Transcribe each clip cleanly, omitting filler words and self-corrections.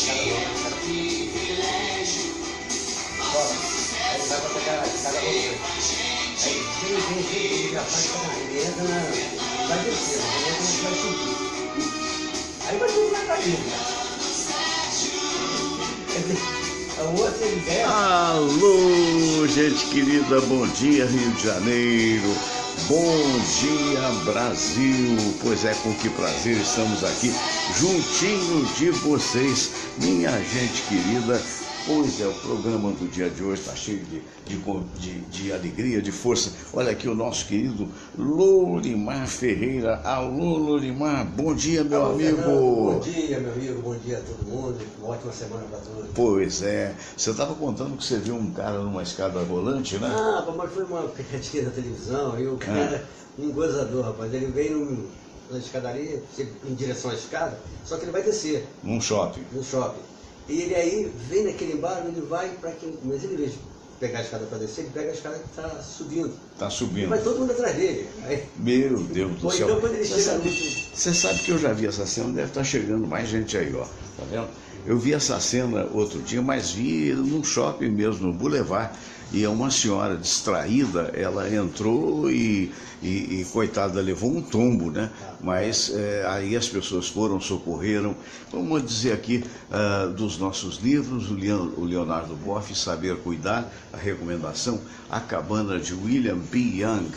escada não, escada privilégio. Aí vai pra pegar a escada rolante. Aí vem, já faz ele entra vai descer, ele entra vai subir. Aí vai tudo lá pra dentro. O outro ele desce. Alô, gente querida, bom dia Rio de Janeiro. Bom dia, Brasil! Pois é, com que prazer estamos aqui, juntinho de vocês, minha gente querida. Pois é, o programa do dia de hoje está cheio de alegria, de força. Olha aqui o nosso querido Lorimar Ferreira. Alô, Lorimar, bom dia, meu amigo. Bom dia, meu amigo, bom dia a todo mundo. Uma ótima semana para todos. Pois é, você estava contando que você viu um cara numa escada rolante, né? Ah, mas foi uma pegadinha na televisão e o cara, um gozador, rapaz. Ele veio na escadaria, em direção à escada, só que ele vai descer. Num shopping. No shopping. E ele aí vem naquele embalo, ele vai para aquele. Mas ele, em vez de pegar a escada para descer, ele pega a escada que está subindo. Está subindo. E vai todo mundo atrás dele. Aí, meu Deus do céu. Então, quando ele chega você sabe que eu já vi essa cena, deve estar chegando mais gente aí, ó. Tá vendo? Eu vi essa cena outro dia, mas vi num shopping mesmo, no Boulevard. E uma senhora distraída, ela entrou e coitada, levou um tombo, né? Mas aí as pessoas foram, socorreram. Vamos dizer aqui dos nossos livros, o Leonardo Boff, Saber Cuidar, a recomendação, A Cabana de William B. Young,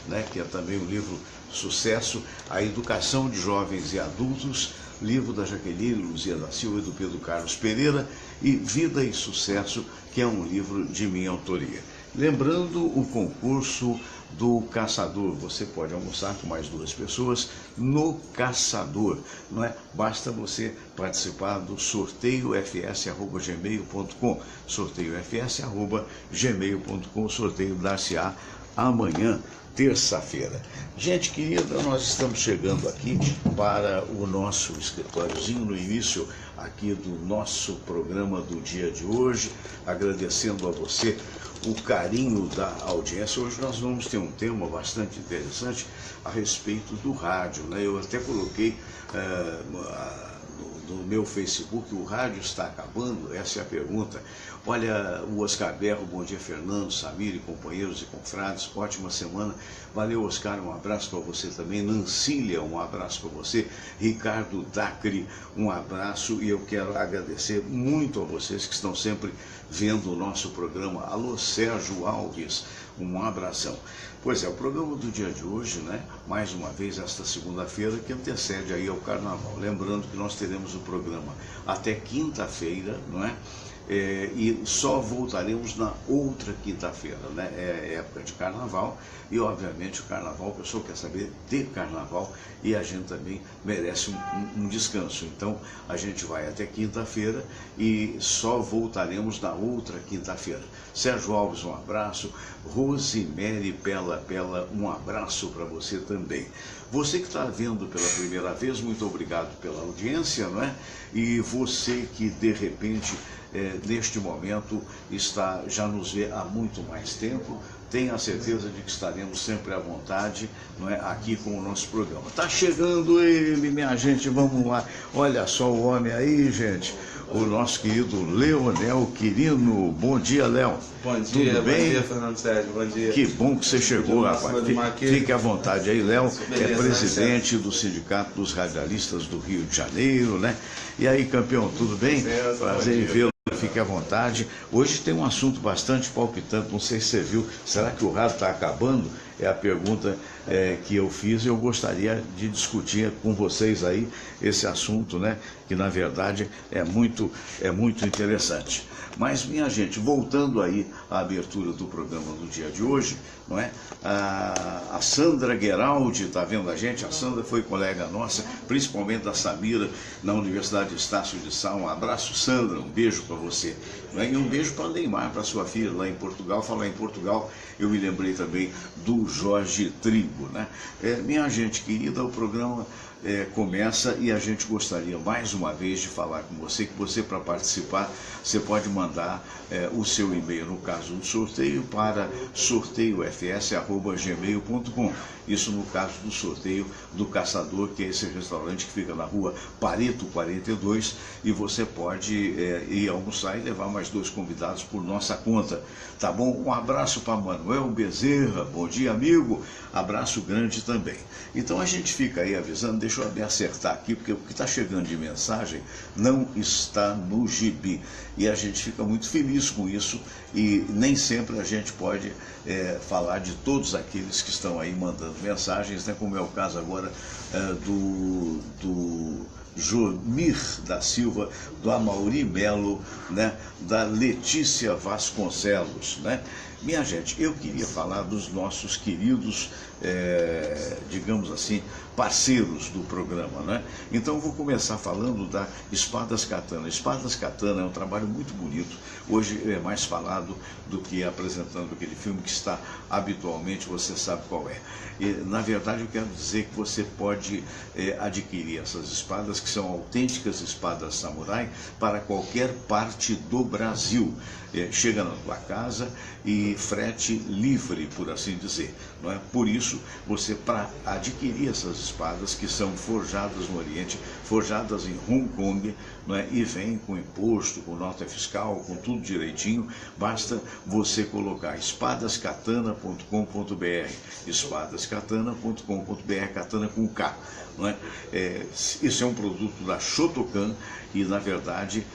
né? Que é também um livro sucesso, A Educação de Jovens e Adultos, livro da Jaqueline Luzia da Silva e do Pedro Carlos Pereira, e Vida e Sucesso, que é um livro de minha autoria. Lembrando o concurso do Caçador, você pode almoçar com mais 2 pessoas no Caçador, não é? Basta você participar do sorteiofs@gmail.com, sorteiofs@gmail.com, o sorteio dar-se-á amanhã, terça-feira. Gente querida, nós estamos chegando aqui para o nosso escritóriozinho no início aqui do nosso programa do dia de hoje, agradecendo a você o carinho da audiência. Hoje nós vamos ter um tema bastante interessante a respeito do rádio, né? Eu até coloquei no meu Facebook, o rádio está acabando? Essa é a pergunta. Olha, o Oscar Berro, bom dia Fernando, Samir e companheiros e confrades, ótima semana. Valeu, Oscar, um abraço para você também. Nancília, um abraço para você. Ricardo Dacri, um abraço, e eu quero agradecer muito a vocês que estão sempre vendo o nosso programa. Alô, Sérgio Alves, um abração. Pois é, o programa do dia de hoje, né? Mais uma vez esta segunda-feira que antecede aí ao Carnaval. Lembrando que nós teremos o programa até quinta-feira, não é? E só voltaremos na outra quinta-feira, né? É época de Carnaval e obviamente o Carnaval, o pessoal quer saber de Carnaval e a gente também merece um descanso. Então a gente vai até quinta-feira e só voltaremos na outra quinta-feira. Sérgio Alves, um abraço. Rosemary Pela, um abraço para você também. Você que está vendo pela primeira vez, muito obrigado pela audiência, não é? E você que de repente neste momento já nos vê há muito mais tempo, tenha a certeza de que estaremos sempre à vontade, não é, aqui com o nosso programa. Está chegando ele, minha gente, vamos lá. Olha só o homem aí, gente, o nosso querido Leonel Quirino. Bom dia, Léo. Bom dia, tudo bem? Bom dia, Fernando Sérgio, bom dia. Que bom que você chegou, rapaz. Fique à vontade aí, Léo, que é presidente do Sindicato dos Radialistas do Rio de Janeiro, né? E aí, campeão, tudo bem? Prazer em vê-lo. Fique à vontade. Hoje tem um assunto bastante palpitante, não sei se você viu. Será que o rádio está acabando? É a pergunta que eu fiz e eu gostaria de discutir com vocês aí esse assunto, né? Que na verdade é muito interessante. Mas, minha gente, voltando aí à abertura do programa do dia de hoje, não é? A Sandra Gueraldi está vendo a gente. A Sandra foi colega nossa, principalmente da Samira, na Universidade Estácio de Sá. Um abraço, Sandra, um beijo para você. Não é? E um beijo para Neymar, para sua filha lá em Portugal. Falar em Portugal, eu me lembrei também do Jorge Trigo, né? Minha gente querida, o programa começa e a gente gostaria mais uma vez de falar com você, que você, para participar, você pode mandar o seu e-mail, no caso do sorteio, para sorteiofs@gmail.com. Isso no caso do sorteio do Caçador, que é esse restaurante que fica na rua Pareto 42, e você pode ir almoçar e levar mais 2 convidados por nossa conta, tá bom? Um abraço para Manuel Bezerra, bom dia, amigo, abraço grande também. Então a gente fica aí avisando, deixa eu me acertar aqui, porque o que está chegando de mensagem não está no gibi, e a gente fica muito feliz com isso, e nem sempre a gente pode falar de todos aqueles que estão aí mandando mensagens, né, como é o caso agora do Jomir da Silva, do Amauri Melo, né, da Letícia Vasconcelos, né? Minha gente, eu queria falar dos nossos queridos, digamos assim, parceiros do programa, né? Então vou começar falando da Espadas Katana. Espadas Katana é um trabalho muito bonito. Hoje é mais falado do que apresentando aquele filme que está habitualmente, você sabe qual é. E, na verdade, eu quero dizer que você pode adquirir essas espadas, que são autênticas espadas samurai, para qualquer parte do Brasil. Chega na tua casa e frete livre, por assim dizer, não é? Por isso, você, para adquirir essas espadas, que são forjadas no Oriente, forjadas em Hong Kong, não é? E vem com imposto, com nota fiscal, com tudo direitinho, basta você colocar espadascatana.com.br, espadascatana.com.br, katana com K, não é? Isso é um produto da Shotokan, e na verdade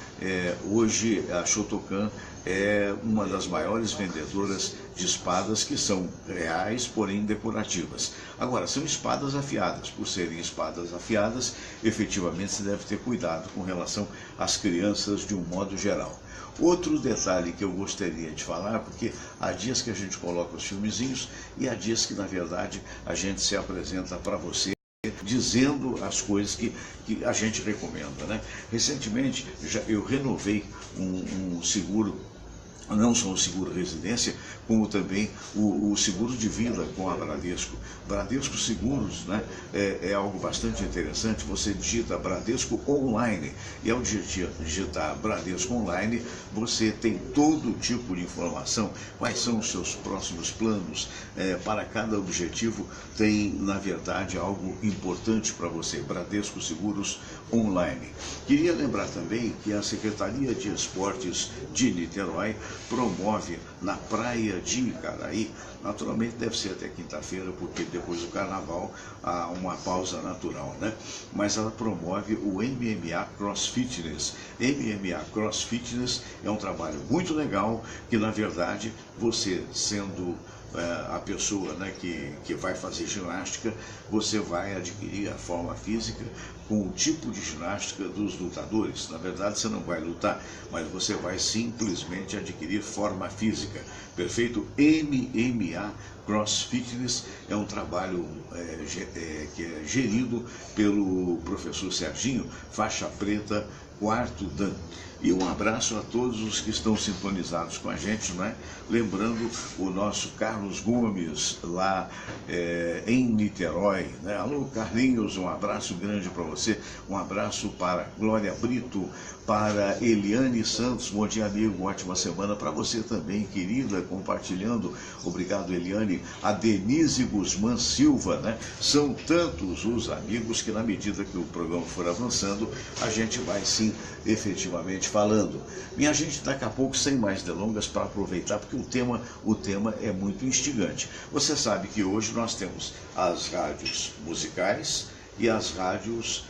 hoje a Shotokan é uma das maiores vendedoras de espadas, que são reais, porém decorativas. Agora, são espadas afiadas. Por serem espadas afiadas, efetivamente se deve ter cuidado com relação às crianças de um modo geral. Outro detalhe que eu gostaria de falar, porque há dias que a gente coloca os filmezinhos e há dias que, na verdade, a gente se apresenta para você dizendo as coisas que a gente recomenda, né? Recentemente eu renovei um seguro, não só o seguro residência, como também o seguro de vida com a Bradesco. Bradesco Seguros, né, é algo bastante interessante. Você digita Bradesco Online, e ao digitar Bradesco Online, você tem todo tipo de informação, quais são os seus próximos planos, para cada objetivo tem, na verdade, algo importante para você. Bradesco Seguros Online. Queria lembrar também que a Secretaria de Esportes de Niterói promove na Praia de Icaraí, naturalmente deve ser até quinta-feira, porque depois do carnaval há uma pausa natural, né? Mas ela promove o MMA Cross Fitness. MMA Cross Fitness é um trabalho muito legal, que na verdade você, sendo a pessoa, né, que vai fazer ginástica, você vai adquirir a forma física com o tipo de ginástica dos lutadores. Na verdade, você não vai lutar, mas você vai simplesmente adquirir forma física. Perfeito? MMA Cross Fitness é um trabalho que é gerido pelo professor Serginho, faixa preta, 4º Dan. E um abraço a todos os que estão sintonizados com a gente, não é? Lembrando o nosso Carlos Gomes, lá em Niterói, né? Alô, Carlinhos, um abraço grande para você, um abraço para Glória Brito, para Eliane Santos, bom dia, amigo, ótima semana para você também, querida, compartilhando, obrigado, Eliane, a Denise Guzmán Silva, né? São tantos os amigos que, na medida que o programa for avançando, a gente vai sim, efetivamente, falando. Minha gente, daqui a pouco, sem mais delongas, para aproveitar, porque o tema é muito instigante. Você sabe que hoje nós temos as rádios musicais e as rádios,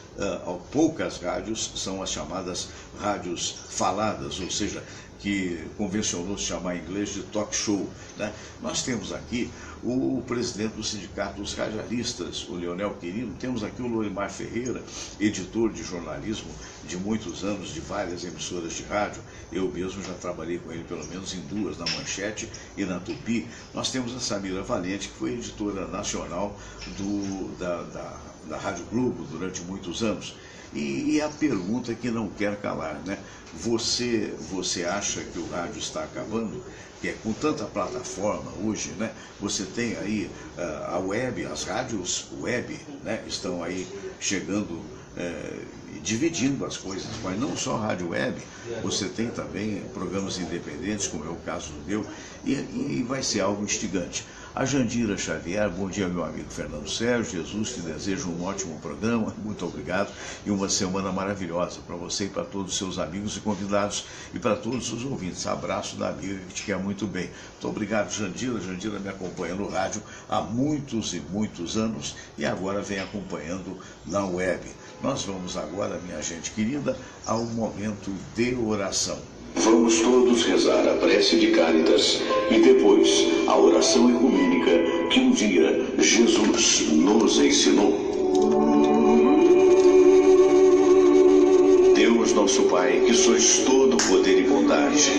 poucas rádios, são as chamadas rádios faladas, ou seja, que convencionou se chamar em inglês de talk show, né? Nós temos aqui o presidente do Sindicato dos Radialistas, o Leonel Quirino, temos aqui o Lorimar Ferreira, editor de jornalismo de muitos anos, de várias emissoras de rádio. Eu mesmo já trabalhei com ele pelo menos em 2, na Manchete e na Tupi. Nós temos a Samira Valente, que foi editora nacional da Rádio Globo durante muitos anos. E a pergunta que não quer calar, né? Você acha que o rádio está acabando? Que é com tanta plataforma hoje, né? Você tem aí a web, as rádios web, né? Estão aí chegando, dividindo as coisas, mas não só rádio web, você tem também programas independentes, como é o caso do meu, e vai ser algo instigante. A Jandira Xavier, bom dia, meu amigo Fernando Sérgio, Jesus te deseja um ótimo programa, muito obrigado, e uma semana maravilhosa para você e para todos os seus amigos e convidados, e para todos os ouvintes. Abraço da amiga que te quer muito bem. Muito obrigado, Jandira. Jandira me acompanha no rádio há muitos e muitos anos, e agora vem acompanhando na web. Nós vamos agora, minha gente querida, ao momento de oração. Vamos todos rezar a prece de Cáritas e depois a oração ecumênica que um dia Jesus nos ensinou. Deus nosso Pai, que sois todo poder e bondade,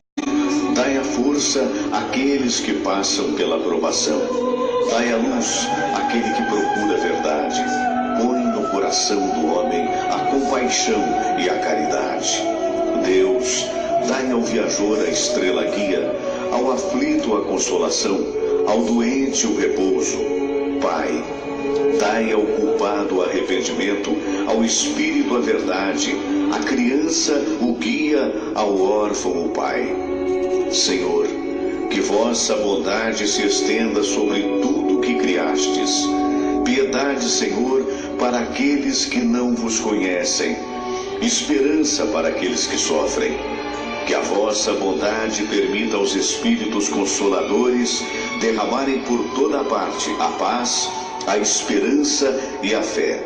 dai a força àqueles que passam pela provação. Dai a luz àquele que procura a verdade. Põe no coração do homem a compaixão e a caridade. Deus, dai ao viajor a estrela guia, ao aflito a consolação, ao doente o repouso. Pai, dai ao culpado o arrependimento, ao espírito a verdade, à criança o guia, ao órfão o pai. Senhor, que vossa bondade se estenda sobre tudo que criastes. Piedade, Senhor, para aqueles que não vos conhecem. Esperança para aqueles que sofrem. Que a vossa bondade permita aos Espíritos Consoladores derramarem por toda parte a paz, a esperança e a fé.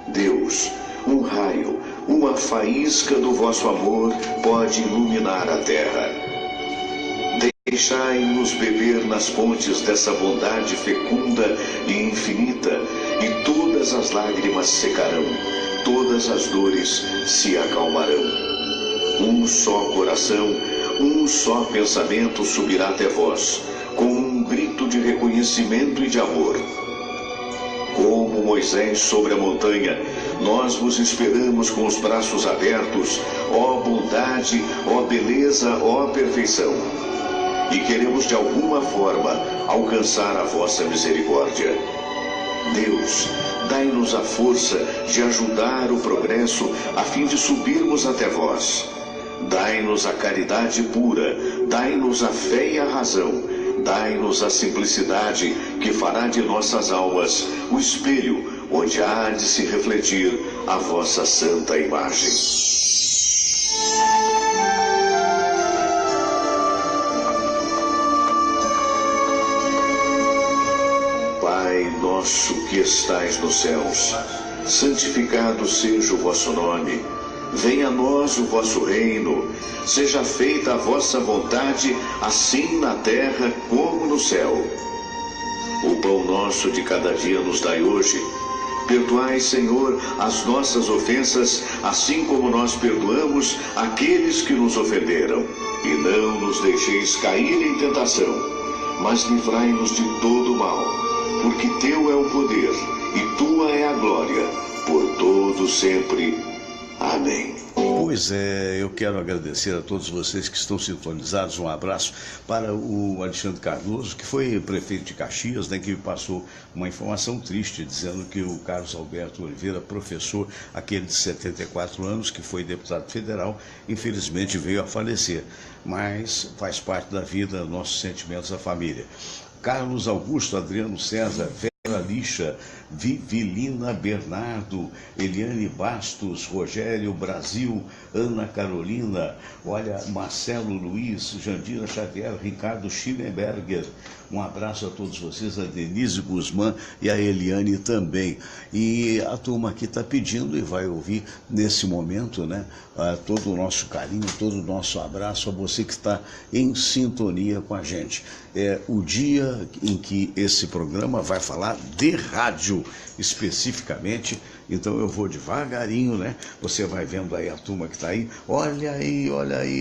Deus, um raio, uma faísca do vosso amor pode iluminar a terra. Deixai-nos beber nas fontes dessa bondade fecunda e infinita, e todas as lágrimas secarão, todas as dores se acalmarão. Um só coração, um só pensamento subirá até vós, com um grito de reconhecimento e de amor. Como Moisés sobre a montanha, nós vos esperamos com os braços abertos, ó bondade, ó beleza, ó perfeição. E queremos de alguma forma alcançar a vossa misericórdia. Deus, dai-nos a força de ajudar o progresso a fim de subirmos até vós. Dai-nos a caridade pura, dai-nos a fé e a razão, dai-nos a simplicidade que fará de nossas almas o espelho onde há de se refletir a vossa santa imagem. Pai nosso que estais nos céus, santificado seja o vosso nome. Venha a nós o vosso reino, seja feita a vossa vontade, assim na terra como no céu. O pão nosso de cada dia nos dai hoje. Perdoai, Senhor, as nossas ofensas, assim como nós perdoamos aqueles que nos ofenderam. E não nos deixeis cair em tentação, mas livrai-nos de todo mal, porque teu é o poder e tua é a glória, por todo sempre. Amém. Pois é, eu quero agradecer a todos vocês que estão sintonizados. Um abraço para o Alexandre Cardoso, que foi prefeito de Caxias, né, que me passou uma informação triste, dizendo que o Carlos Alberto Oliveira, professor, aquele de 74 anos, que foi deputado federal, infelizmente veio a falecer. Mas faz parte da vida, nossos sentimentos à família. Carlos Augusto, Adriano César, Vera Lixa, Vivilina Bernardo, Eliane Bastos, Rogério Brasil, Ana Carolina, olha, Marcelo Luiz, Jandira Xavier, Ricardo Schillenberger. Um abraço a todos vocês, a Denise Guzmán e a Eliane também. E a turma aqui está pedindo e vai ouvir nesse momento, né, todo o nosso carinho, todo o nosso abraço a você que está em sintonia com a gente. É o dia em que esse programa vai falar de rádio especificamente, então eu vou devagarinho, né? Você vai vendo aí a turma que está aí, olha aí,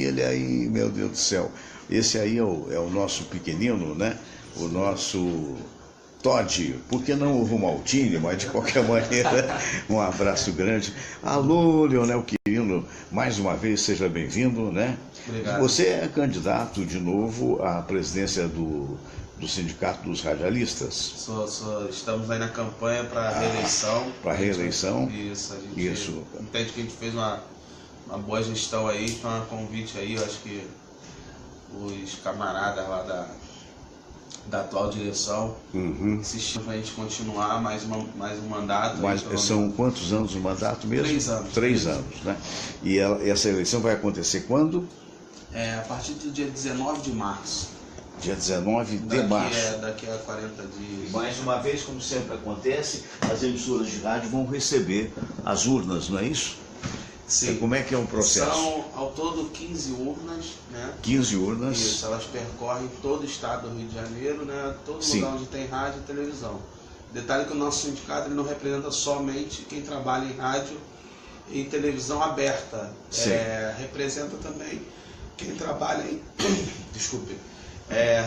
ele aí, meu Deus do céu. Esse aí é o nosso pequenino, né? O nosso Todd, por que não o Rumaltini? Mas de qualquer maneira, um abraço grande. Alô, Leonel Quirino, mais uma vez, seja bem-vindo, né? Obrigado. Você é candidato de novo à presidência do Sindicato dos Radialistas? Estamos aí na campanha para a reeleição. Para a reeleição? Isso, a gente entende que a gente fez uma boa gestão aí, foi um convite aí, eu acho que os camaradas lá da atual direção insistiram para a gente continuar mais um mandato. Mas são quantos anos o mandato mesmo? 3 anos. 3 anos, né? E essa eleição vai acontecer quando? A partir do dia 19 de março. Dia 19 de março. Daqui a 40 dias. Mais uma vez, como sempre acontece, as emissoras de rádio vão receber as urnas, não é isso? Sim. Como é que é o processo? São ao todo 15 urnas, né? 15 urnas. Isso, elas percorrem todo o estado do Rio de Janeiro, né? Todo lugar onde tem rádio e televisão. Detalhe que o nosso sindicato ele não representa somente quem trabalha em rádio e televisão aberta. Representa também quem trabalha em... Desculpe.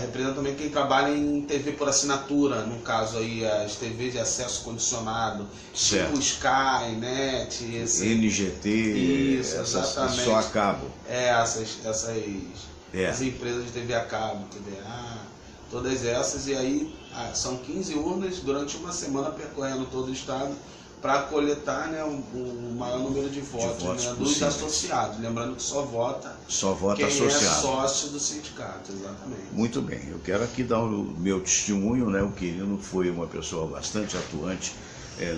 Representa também quem trabalha em TV por assinatura, no caso aí as TVs de acesso condicionado, tipo Sky, NET, NGT, isso, exatamente. Só a cabo. Essas as empresas de TV a cabo, TVA, todas essas, e aí são 15 urnas durante uma semana percorrendo todo o estado para coletar, né, o maior número de votos, né, dos associados. Lembrando que só vota quem associado. É sócio do sindicato, exatamente. Muito bem, eu quero aqui dar o meu testemunho, né? O Quirino foi uma pessoa bastante atuante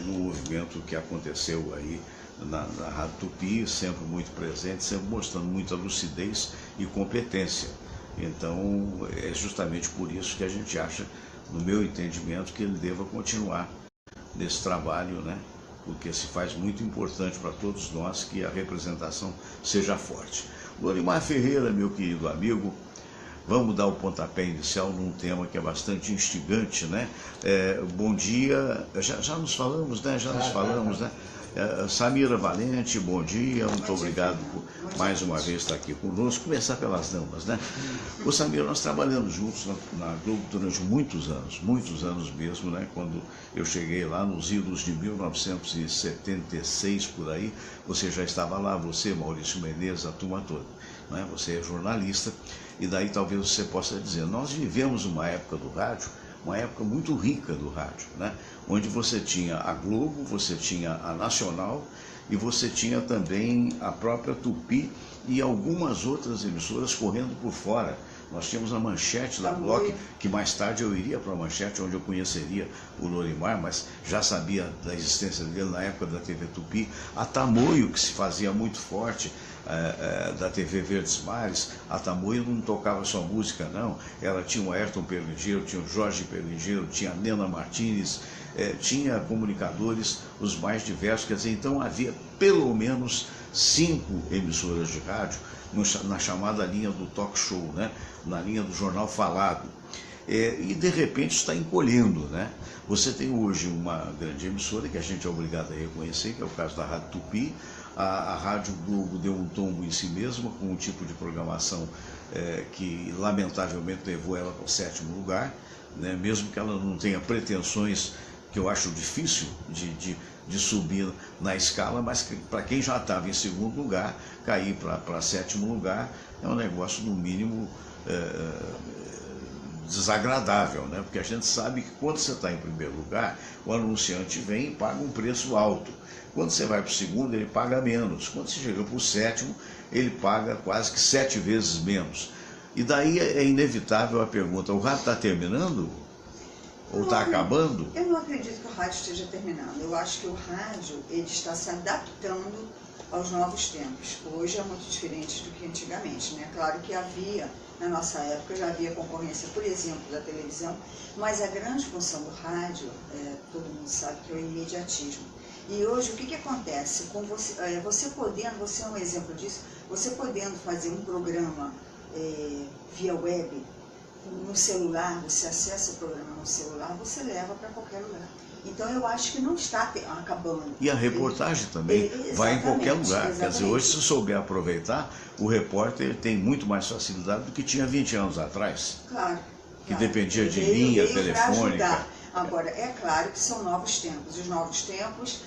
no movimento que aconteceu aí na Rádio Tupi, sempre muito presente, sempre mostrando muita lucidez e competência. Então, é justamente por isso que a gente acha, no meu entendimento, que ele deva continuar nesse trabalho, né? Porque se faz muito importante para todos nós que a representação seja forte. Lorimar Ferreira, meu querido amigo, vamos dar o pontapé inicial num tema que é bastante instigante, né? Bom dia, já nos falamos, né? Né? Samira Valente, bom dia, muito obrigado por mais uma vez estar aqui conosco. Começar pelas damas, né? Ô Samira, nós trabalhamos juntos na Globo durante muitos anos mesmo, né? Quando eu cheguei lá nos idos de 1976, por aí, você já estava lá, você, Maurício Menezes, a turma toda, né? Você é jornalista, e daí talvez você possa dizer, nós vivemos uma época do rádio, uma época muito rica do rádio, né? Onde você tinha a Globo, você tinha a Nacional e você tinha também a própria Tupi e algumas outras emissoras correndo por fora. Nós tínhamos a Manchete da Block, que mais tarde eu iria para a Manchete, onde eu conheceria o Lorimar, mas já sabia da existência dele na época da TV Tupi. A Tamoio, que se fazia muito forte, da TV Verdes Mares. A Tamoio não tocava só música, não. Ela tinha o Ayrton Perlingeiro, tinha o Jorge Perlingeiro, tinha a Nena Martins, tinha comunicadores os mais diversos. Quer dizer, então havia pelo menos 5 emissoras de rádio na chamada linha do talk show, né? Na linha do jornal falado. E de repente está encolhendo, né? Você tem hoje uma grande emissora que a gente é obrigado a reconhecer, que é o caso da Rádio Tupi. A Rádio Globo deu um tombo em si mesma, com um tipo de programação que lamentavelmente levou ela para o 7º lugar, né? Mesmo que ela não tenha pretensões, que eu acho difícil de subir na escala, mas para quem já estava em 2º lugar, cair para 7º lugar é um negócio no mínimo desagradável, né? Porque a gente sabe que quando você está em 1º lugar, o anunciante vem e paga um preço alto. Quando você vai para o 2º, ele paga menos. Quando você chega para o 7º, ele paga quase que 7 vezes menos. E daí é inevitável a pergunta, o rádio está terminando? Ou está acabando? Eu não acredito que o rádio esteja terminando. Eu acho que o rádio ele está se adaptando aos novos tempos. Hoje é muito diferente do que antigamente, né? Claro que havia, na nossa época, já havia concorrência, por exemplo, da televisão, mas a grande função do rádio, todo mundo sabe que é o imediatismo. E hoje o que acontece? Com você podendo, você é um exemplo disso, você podendo fazer um programa via web, no celular, você acessa o programa no celular, você leva para qualquer lugar. Então eu acho que não está acabando. E a reportagem também vai em qualquer lugar. Exatamente. Quer dizer, hoje se souber aproveitar, o repórter tem muito mais facilidade do que tinha 20 anos atrás. Claro. Que dependia de linha telefônica. Agora, é claro que são novos tempos. Os novos tempos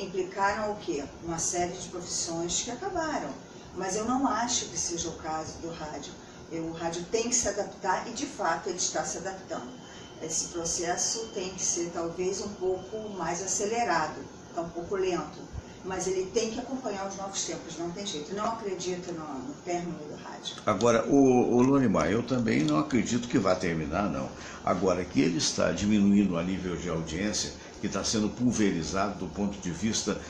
implicaram o quê? Uma série de profissões que acabaram. Mas eu não acho que seja o caso do rádio. O rádio tem que se adaptar e, de fato, ele está se adaptando. Esse processo tem que ser, talvez, um pouco mais acelerado, um pouco lento. Mas ele tem que acompanhar os novos tempos, não tem jeito. Não acredito no término do rádio. Agora, o Lunimar, eu também não acredito que vá terminar, não. Agora, que ele está diminuindo a nível de audiência, que está sendo pulverizado do ponto de vista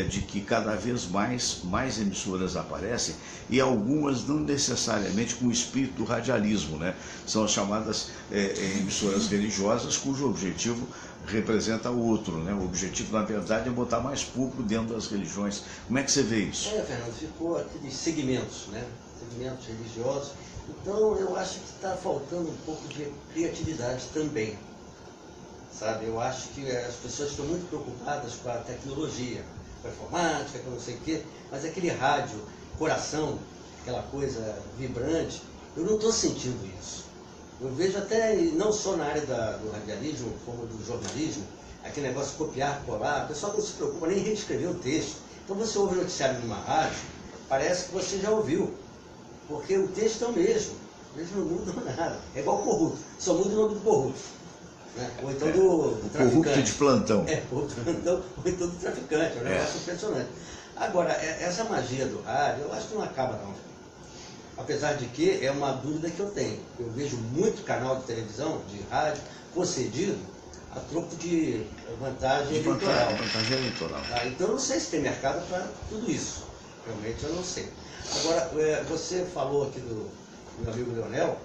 de que cada vez mais emissoras aparecem, e algumas não necessariamente com o espírito do radialismo, né? São as chamadas emissoras religiosas, cujo objetivo representa outro, né? O objetivo, na verdade, é botar mais público dentro das religiões. Como é que você vê isso? Fernando, ficou aqueles segmentos, né? Segmentos religiosos. Então, eu acho que está faltando um pouco de criatividade também. Sabe, eu acho que as pessoas estão muito preocupadas com a tecnologia, com a informática, com não sei o quê, mas aquele rádio, coração, aquela coisa vibrante, eu não estou sentindo isso. Eu vejo até, não só na área do radialismo, como do jornalismo, aquele negócio de copiar, colar, o pessoal não se preocupa nem em reescrever o texto. Então você ouve o noticiário numa rádio, parece que você já ouviu, porque o texto é o mesmo, eles não mudam nada. É igual o corrupto, só muda o nome do corrupto. Né? Ou então do traficante. Corrupto de plantão. Ou então do traficante, é um negócio impressionante. Agora, essa magia do rádio, eu acho que não acaba não. Apesar de que é uma dúvida que eu tenho. Eu vejo muito canal de televisão, de rádio, concedido a troco de vantagem eleitoral. Vantagem eleitoral. Então eu não sei se tem mercado para tudo isso. Realmente eu não sei. Agora, você falou aqui do meu amigo Leonel,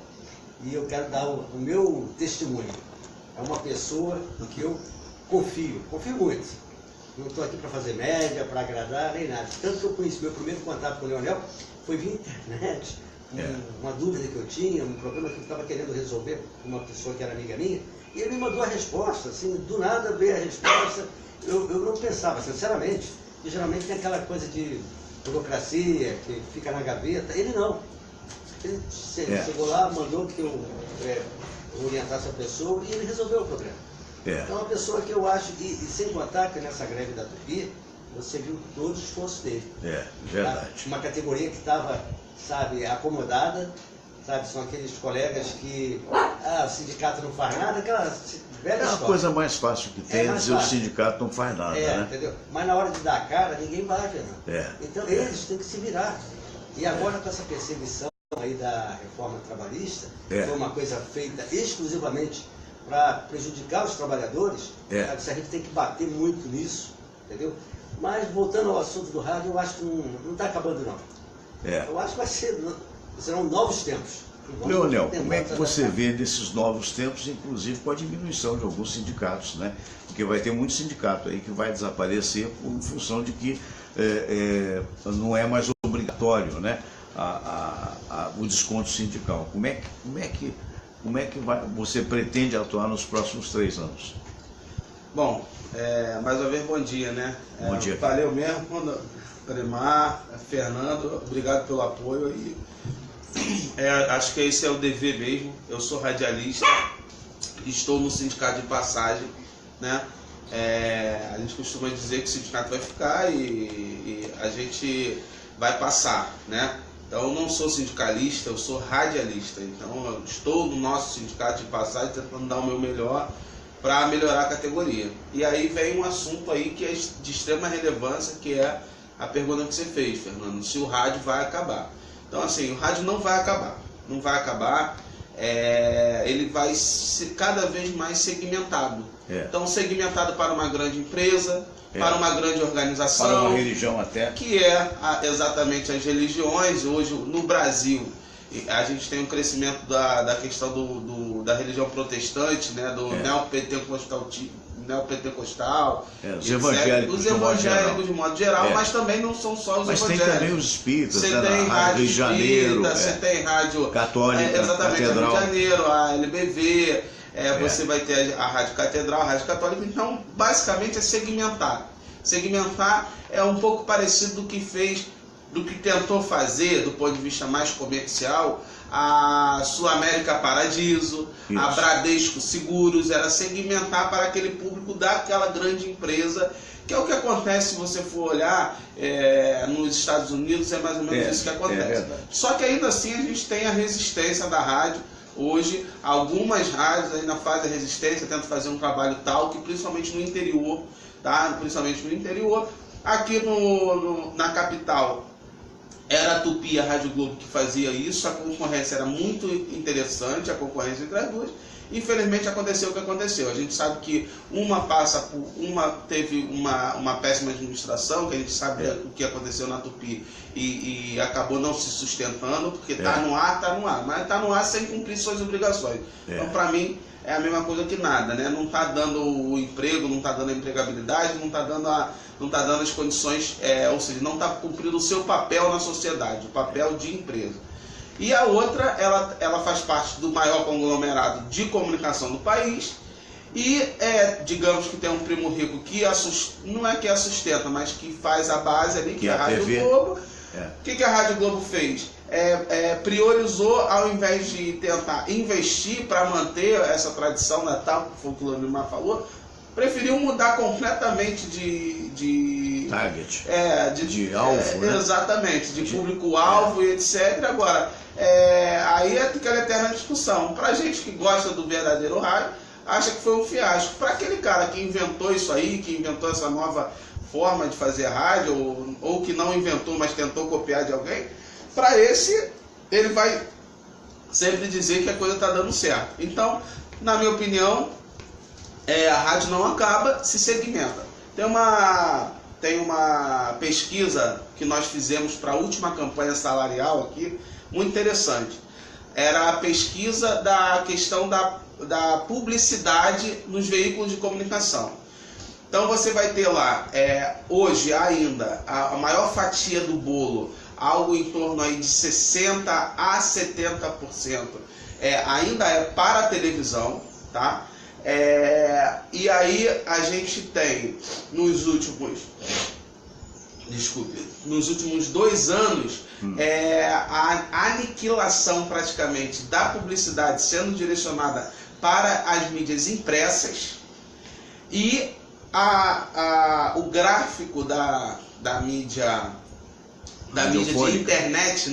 e eu quero dar o meu testemunho. É uma pessoa que eu confio muito. Não estou aqui para fazer média, para agradar, nem nada. Tanto que eu conheci, meu primeiro contato com o Leonel foi via internet. Uma dúvida que eu tinha, um problema que eu estava querendo resolver com uma pessoa que era amiga minha, e ele me mandou a resposta, assim, do nada veio a resposta. Eu não pensava, sinceramente, que geralmente tem aquela coisa de burocracia, que fica na gaveta. Ele não. Ele chegou lá, mandou que eu orientasse a pessoa e ele resolveu o problema. Então é uma pessoa que eu acho, e sem contar que nessa greve da Tupi, você viu todo o esforço dele. Verdade. Uma categoria que estava, sabe, acomodada, sabe, são aqueles colegas que, o sindicato não faz nada, aquela velha história. A coisa mais fácil que tem é dizer o sindicato não faz nada, né? Entendeu? Mas na hora de dar a cara, ninguém vai, Fernando. Então eles têm que se virar. E agora com essa perseguição aí da reforma trabalhista, foi uma coisa feita exclusivamente para prejudicar os trabalhadores, se a gente tem que bater muito nisso, entendeu? Mas voltando ao assunto do rádio, eu acho que não está acabando não. Eu acho que serão novos tempos. Leonel, como é que você vê desses novos tempos, inclusive com a diminuição de alguns sindicatos, né? Porque vai ter muito sindicato aí que vai desaparecer por função de que não é mais obrigatório, né? O desconto sindical. Como é que você pretende atuar nos próximos 3 anos? Bom, mais uma vez, bom dia, né? Bom dia. Valeu mesmo, Primar, Fernando, obrigado pelo apoio aí. Acho que esse é o dever mesmo. Eu sou radialista, estou no sindicato de passagem, né? A gente costuma dizer que o sindicato vai ficar e a gente vai passar, né? Então eu não sou sindicalista, eu sou radialista. Então eu estou no nosso sindicato de passagem tentando dar o meu melhor para melhorar a categoria. E aí vem um assunto aí que é de extrema relevância, que é a pergunta que você fez, Fernando, se o rádio vai acabar. Então assim, o rádio não vai acabar, não vai acabar, ele vai ser cada vez mais segmentado. Então segmentado para uma grande empresa, para uma grande organização, para uma religião até, que exatamente as religiões. Hoje no Brasil a gente tem um crescimento da questão da religião protestante, né, do neopentecostal, os evangélicos de modo geral, mas também não são só os evangélicos. Mas tem também os espíritas, você tem rádio Rio de Janeiro, você tem rádio católica, exatamente, catedral. Rio de Janeiro, a LBV, você vai ter a rádio catedral, a rádio católica. Então basicamente é segmentar. Segmentar é um pouco parecido do que fez do que tentou fazer do ponto de vista mais comercial a Sul América Paradiso, Isso. a Bradesco Seguros, era segmentar para aquele público daquela grande empresa, que é o que acontece se você for olhar nos Estados Unidos, é mais ou menos isso que acontece. Só que ainda assim a gente tem a resistência da rádio. Hoje, algumas rádios ainda fazem a resistência, tentam fazer um trabalho tal, que principalmente no interior, tá? Principalmente no interior. Aqui na capital, era a Tupi e a Rádio Globo que fazia isso, a concorrência era muito interessante, a concorrência entre as duas. Infelizmente aconteceu o que aconteceu. A gente sabe que uma teve uma péssima administração, que a gente sabe o que aconteceu na Tupi e acabou não se sustentando, porque tá no ar, mas tá no ar sem cumprir suas obrigações. Então, para mim, é a mesma coisa que nada, né? Não tá dando o emprego, não tá dando a empregabilidade, não tá dando as condições, ou seja, não tá cumprindo o seu papel na sociedade, o papel de empresa. E a outra, ela faz parte do maior conglomerado de comunicação do país e, digamos que tem um primo rico que não é que a sustenta, mas que faz a base ali, que é a Rádio Globo. O que a Rádio Globo fez? Priorizou, ao invés de tentar investir para manter essa tradição natal, que foi o que o Lorimar falou, preferiu mudar completamente de target, de alvo, né? Exatamente, de público-alvo e etc. Agora, aí é aquela eterna discussão. Para gente que gosta do verdadeiro rádio, acha que foi um fiasco. Para aquele cara que inventou isso aí, que inventou essa nova forma de fazer rádio, ou que não inventou, mas tentou copiar de alguém, para esse, ele vai sempre dizer que a coisa está dando certo. Então, na minha opinião, a rádio não acaba, se segmenta. Tem uma pesquisa que nós fizemos para a última campanha salarial aqui, muito interessante. Era a pesquisa da questão da publicidade nos veículos de comunicação. Então você vai ter lá, hoje ainda, a maior fatia do bolo, algo em torno aí de 60% a 70%, ainda é para a televisão, tá? E aí a gente tem nos últimos 2 anos a aniquilação praticamente da publicidade sendo direcionada para as mídias impressas e o gráfico da mídia de internet,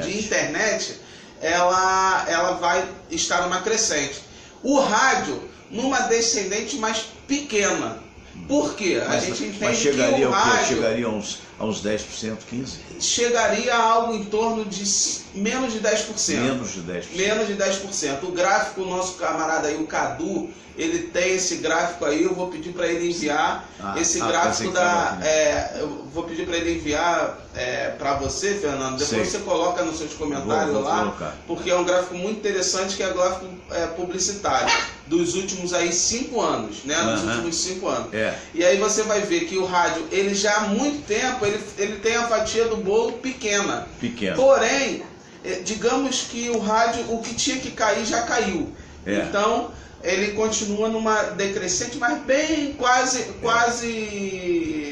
de internet, ela vai estar numa crescente. O rádio numa descendente mais pequena. Por quê? A gente entende que o rádio... Chegaria a uns 10%, 15%? Chegaria a algo em torno de menos de 10%. Menos de 10%. Menos de 10%. O gráfico, o nosso camarada aí, o Cadu, ele tem esse gráfico aí, eu vou pedir para ele enviar esse gráfico eu vou pedir para ele enviar para você, Fernando. Depois você coloca nos seus comentários lá, porque é um gráfico muito interessante, que é gráfico publicitário, dos últimos aí 5 anos, né? Dos últimos 5 anos. E aí você vai ver que o rádio, ele já há muito tempo, ele tem a fatia do bolo pequena. Porém, digamos que o rádio, o que tinha que cair, já caiu. Então, ele continua numa decrescente, mas bem quase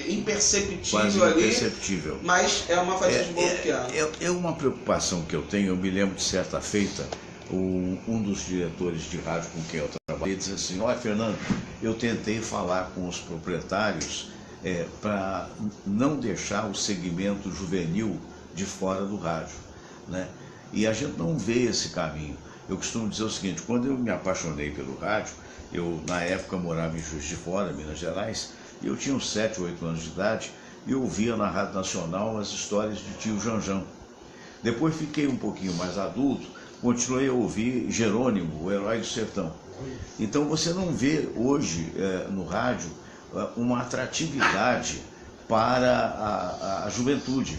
imperceptível ali. Mas é uma fatia de bolo pequena. É uma preocupação que eu tenho. Eu me lembro de certa feita, um dos diretores de rádio com quem eu trabalhei disse assim: olha, Fernando, eu tentei falar com os proprietários para não deixar o segmento juvenil de fora do rádio, né? E a gente não vê esse caminho. Eu costumo dizer o seguinte: quando eu me apaixonei pelo rádio, eu na época morava em Juiz de Fora, Minas Gerais, e eu tinha uns 7 ou 8 anos de idade, e eu ouvia na Rádio Nacional as histórias de tio Janjão. Depois fiquei um pouquinho mais adulto, continuei a ouvir Jerônimo, o Herói do Sertão. Então você não vê hoje no rádio uma atratividade para a juventude.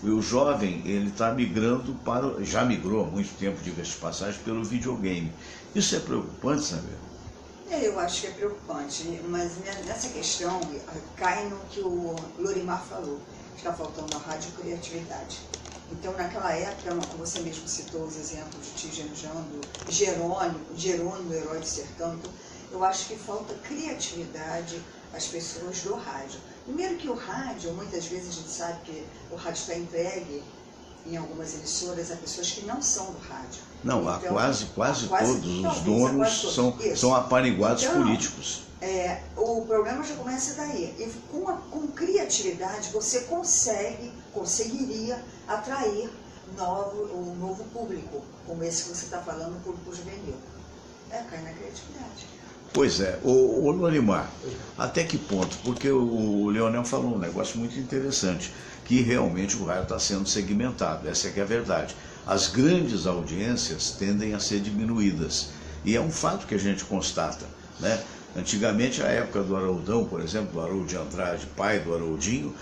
O jovem, ele está migrando já migrou há muito tempo, diga-se de passagem, pelo videogame. Isso é preocupante, sabe? Eu acho que é preocupante, mas nessa questão cai no que o Lorimar falou, está faltando a rádio criatividade. Então, naquela época, você mesmo citou os exemplos de tio Janjão, do Jerônimo, o Herói do Sertão. Então, eu acho que falta criatividade as pessoas do rádio. Primeiro que o rádio, muitas vezes a gente sabe que o rádio está entregue em algumas emissoras a pessoas que não são do rádio. Não, então, quase todos os donos são apaniguados políticos. O programa já começa daí. E com criatividade você conseguiria atrair um novo público, como esse que você está falando, o público juvenil. Cai na criatividade. Pois é. O Lorimar, até que ponto? Porque o Leonel falou um negócio muito interessante, que realmente o rádio está sendo segmentado, essa é que é a verdade. As grandes audiências tendem a ser diminuídas, e é um fato que a gente constata, né? Antigamente, a época do Haroldão, por exemplo, do Harold de Andrade, pai do Haroldinho,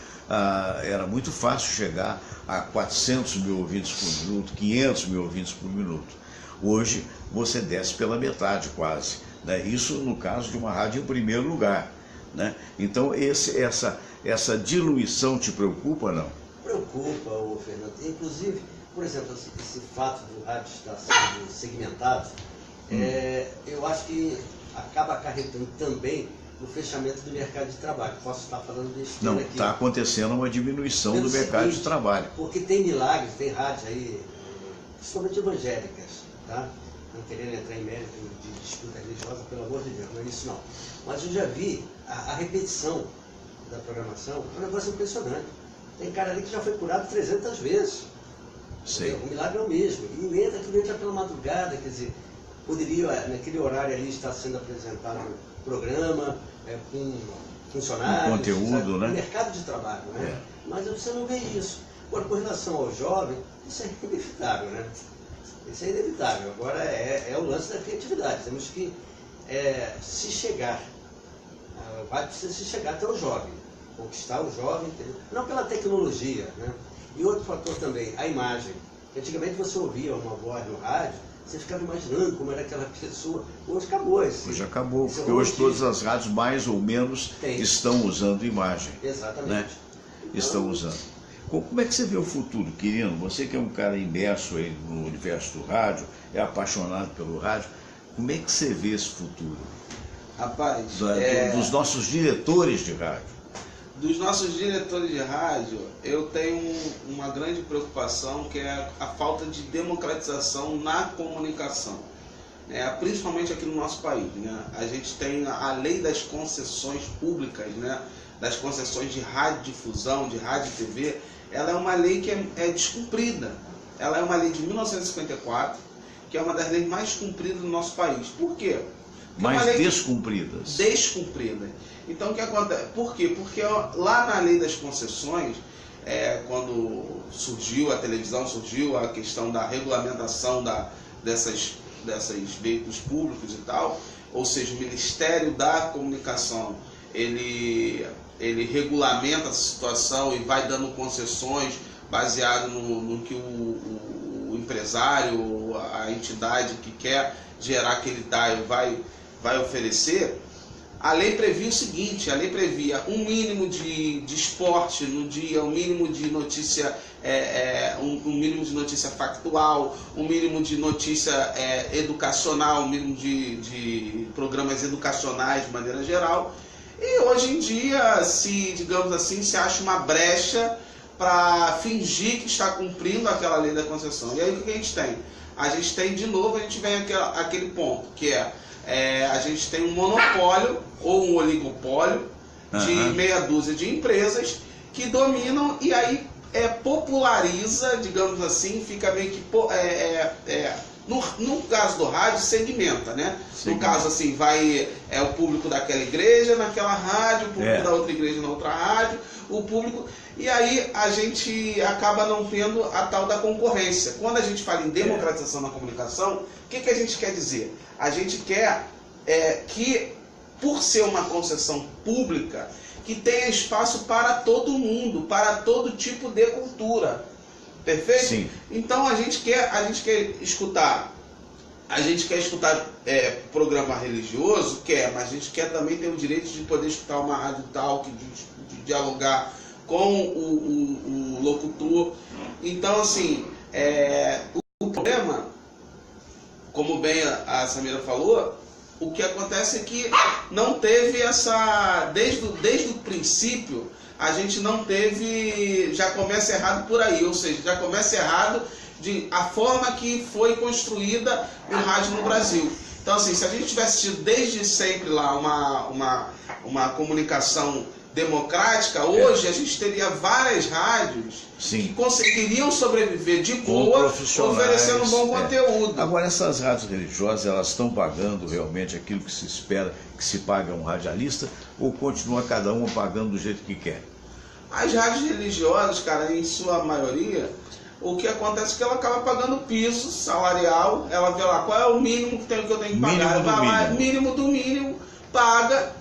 era muito fácil chegar a 400 mil ouvintes por minuto, 500 mil ouvintes por minuto. Hoje, você desce pela metade quase, né? Isso no caso de uma rádio em primeiro lugar, né? Então, essa diluição te preocupa, não? Preocupa, Fernando. Inclusive, por exemplo, esse fato do rádio estar sendo segmentado, eu acho que acaba acarretando também no fechamento do mercado de trabalho. Posso estar falando besteira Não, aqui. está acontecendo uma diminuição do mercado de trabalho. Porque tem milagres, tem rádios aí, principalmente evangélicas, tá? Não querendo entrar em mérito de disputa religiosa, pelo amor de Deus, não é isso não. Mas eu já vi a repetição da programação, é um negócio impressionante. Tem cara ali que já foi curado 300 vezes. Sei. O milagre é o mesmo. E entra pela madrugada, quer dizer, poderia naquele horário ali estar sendo apresentado um programa com funcionários, um conteúdo, sabe? né? Mercado de trabalho, né? Mas você não vê isso. Agora, com relação ao jovem, isso é inevitável, né? Isso é inevitável. Agora é o lance da criatividade. Temos que se chegar, vai precisar se chegar até o jovem, conquistar o jovem, entendeu? Não pela tecnologia, né? E outro fator também, a imagem. Antigamente você ouvia uma voz no rádio, você ficava imaginando como era aquela pessoa. Hoje acabou isso. Hoje acabou, porque hoje todas as rádios, mais ou menos, estão usando imagem. Exatamente. Né? Estão usando. Como é que você vê o futuro, Quirino? Você que é um cara imerso aí no universo do rádio, é apaixonado pelo rádio, como é que você vê esse futuro? Rapaz, dos nossos diretores de rádio. Dos nossos diretores de rádio, eu tenho uma grande preocupação, que é a falta de democratização na comunicação, principalmente aqui no nosso país, né? A gente tem a lei das concessões públicas, né? Das concessões de radiodifusão, de rádio e TV. Ela é uma lei que é descumprida. Ela é uma lei de 1954, que é uma das leis mais cumpridas do nosso país. Por quê? Mais descumpridas. Descumpridas. Então, o que acontece? Por quê? Porque lá na lei das concessões, quando surgiu a televisão, surgiu a questão da regulamentação desses veículos públicos e tal, ou seja, o Ministério da Comunicação, ele regulamenta a situação e vai dando concessões baseado no que o empresário, a entidade que quer gerar aquele DAI vai oferecer. A lei previa o seguinte: a lei previa um mínimo de esporte no dia, um mínimo de notícia, um mínimo de notícia factual, um mínimo de notícia educacional, um mínimo de programas educacionais de maneira geral. E hoje em dia, digamos assim, se acha uma brecha para fingir que está cumprindo aquela lei da concessão. E aí o que a gente tem? A gente tem, de novo, a gente vem aquele ponto, que a gente tem um monopólio ou um oligopólio de meia dúzia de empresas que dominam e aí populariza, digamos assim, fica meio que... No caso do rádio, segmenta, né? No caso, assim, vai o público daquela igreja naquela rádio, o público da outra igreja na outra rádio, o público... E aí a gente acaba não tendo a tal da concorrência. Quando a gente fala em democratização na comunicação, o que a gente quer dizer? A gente quer que, por ser uma concessão pública, que tenha espaço para todo mundo, para todo tipo de cultura. Perfeito? Sim. Então a gente quer escutar programa religioso, mas a gente quer também ter o direito de poder escutar uma rádio talk, de dialogar com o locutor. Então, assim, o problema, como bem a Samira falou, o que acontece é que não teve essa... Desde o princípio, a gente não teve... Já começa errado por aí, ou seja, já começa errado a forma que foi construída o rádio no Brasil. Então, assim, se a gente tivesse tido desde sempre lá uma comunicação democrática, hoje a gente teria várias rádios que conseguiriam sobreviver de boa, oferecendo um bom conteúdo. Agora, essas rádios religiosas, elas estão pagando realmente aquilo que se espera que se pague a um radialista, ou continua cada uma pagando do jeito que quer? As rádios religiosas, cara, em sua maioria, o que acontece é que ela acaba pagando piso salarial, ela vê lá qual é o mínimo que eu tenho que pagar, mínimo do mínimo, paga,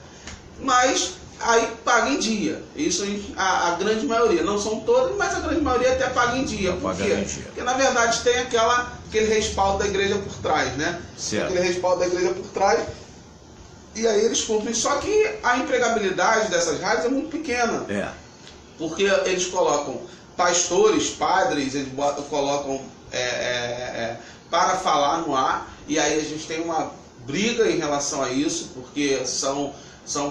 mas aí paga em dia. Isso a grande maioria, não são todas, mas a grande maioria até paga em dia. Por quê? Porque na verdade tem aquele respaldo da igreja por trás, né? Certo. Aquele respaldo da igreja por trás, e aí eles cumprem. Só que a empregabilidade dessas rádios é muito pequena. Porque eles colocam pastores, padres, eles colocam para falar no ar, e aí a gente tem uma briga em relação a isso, porque são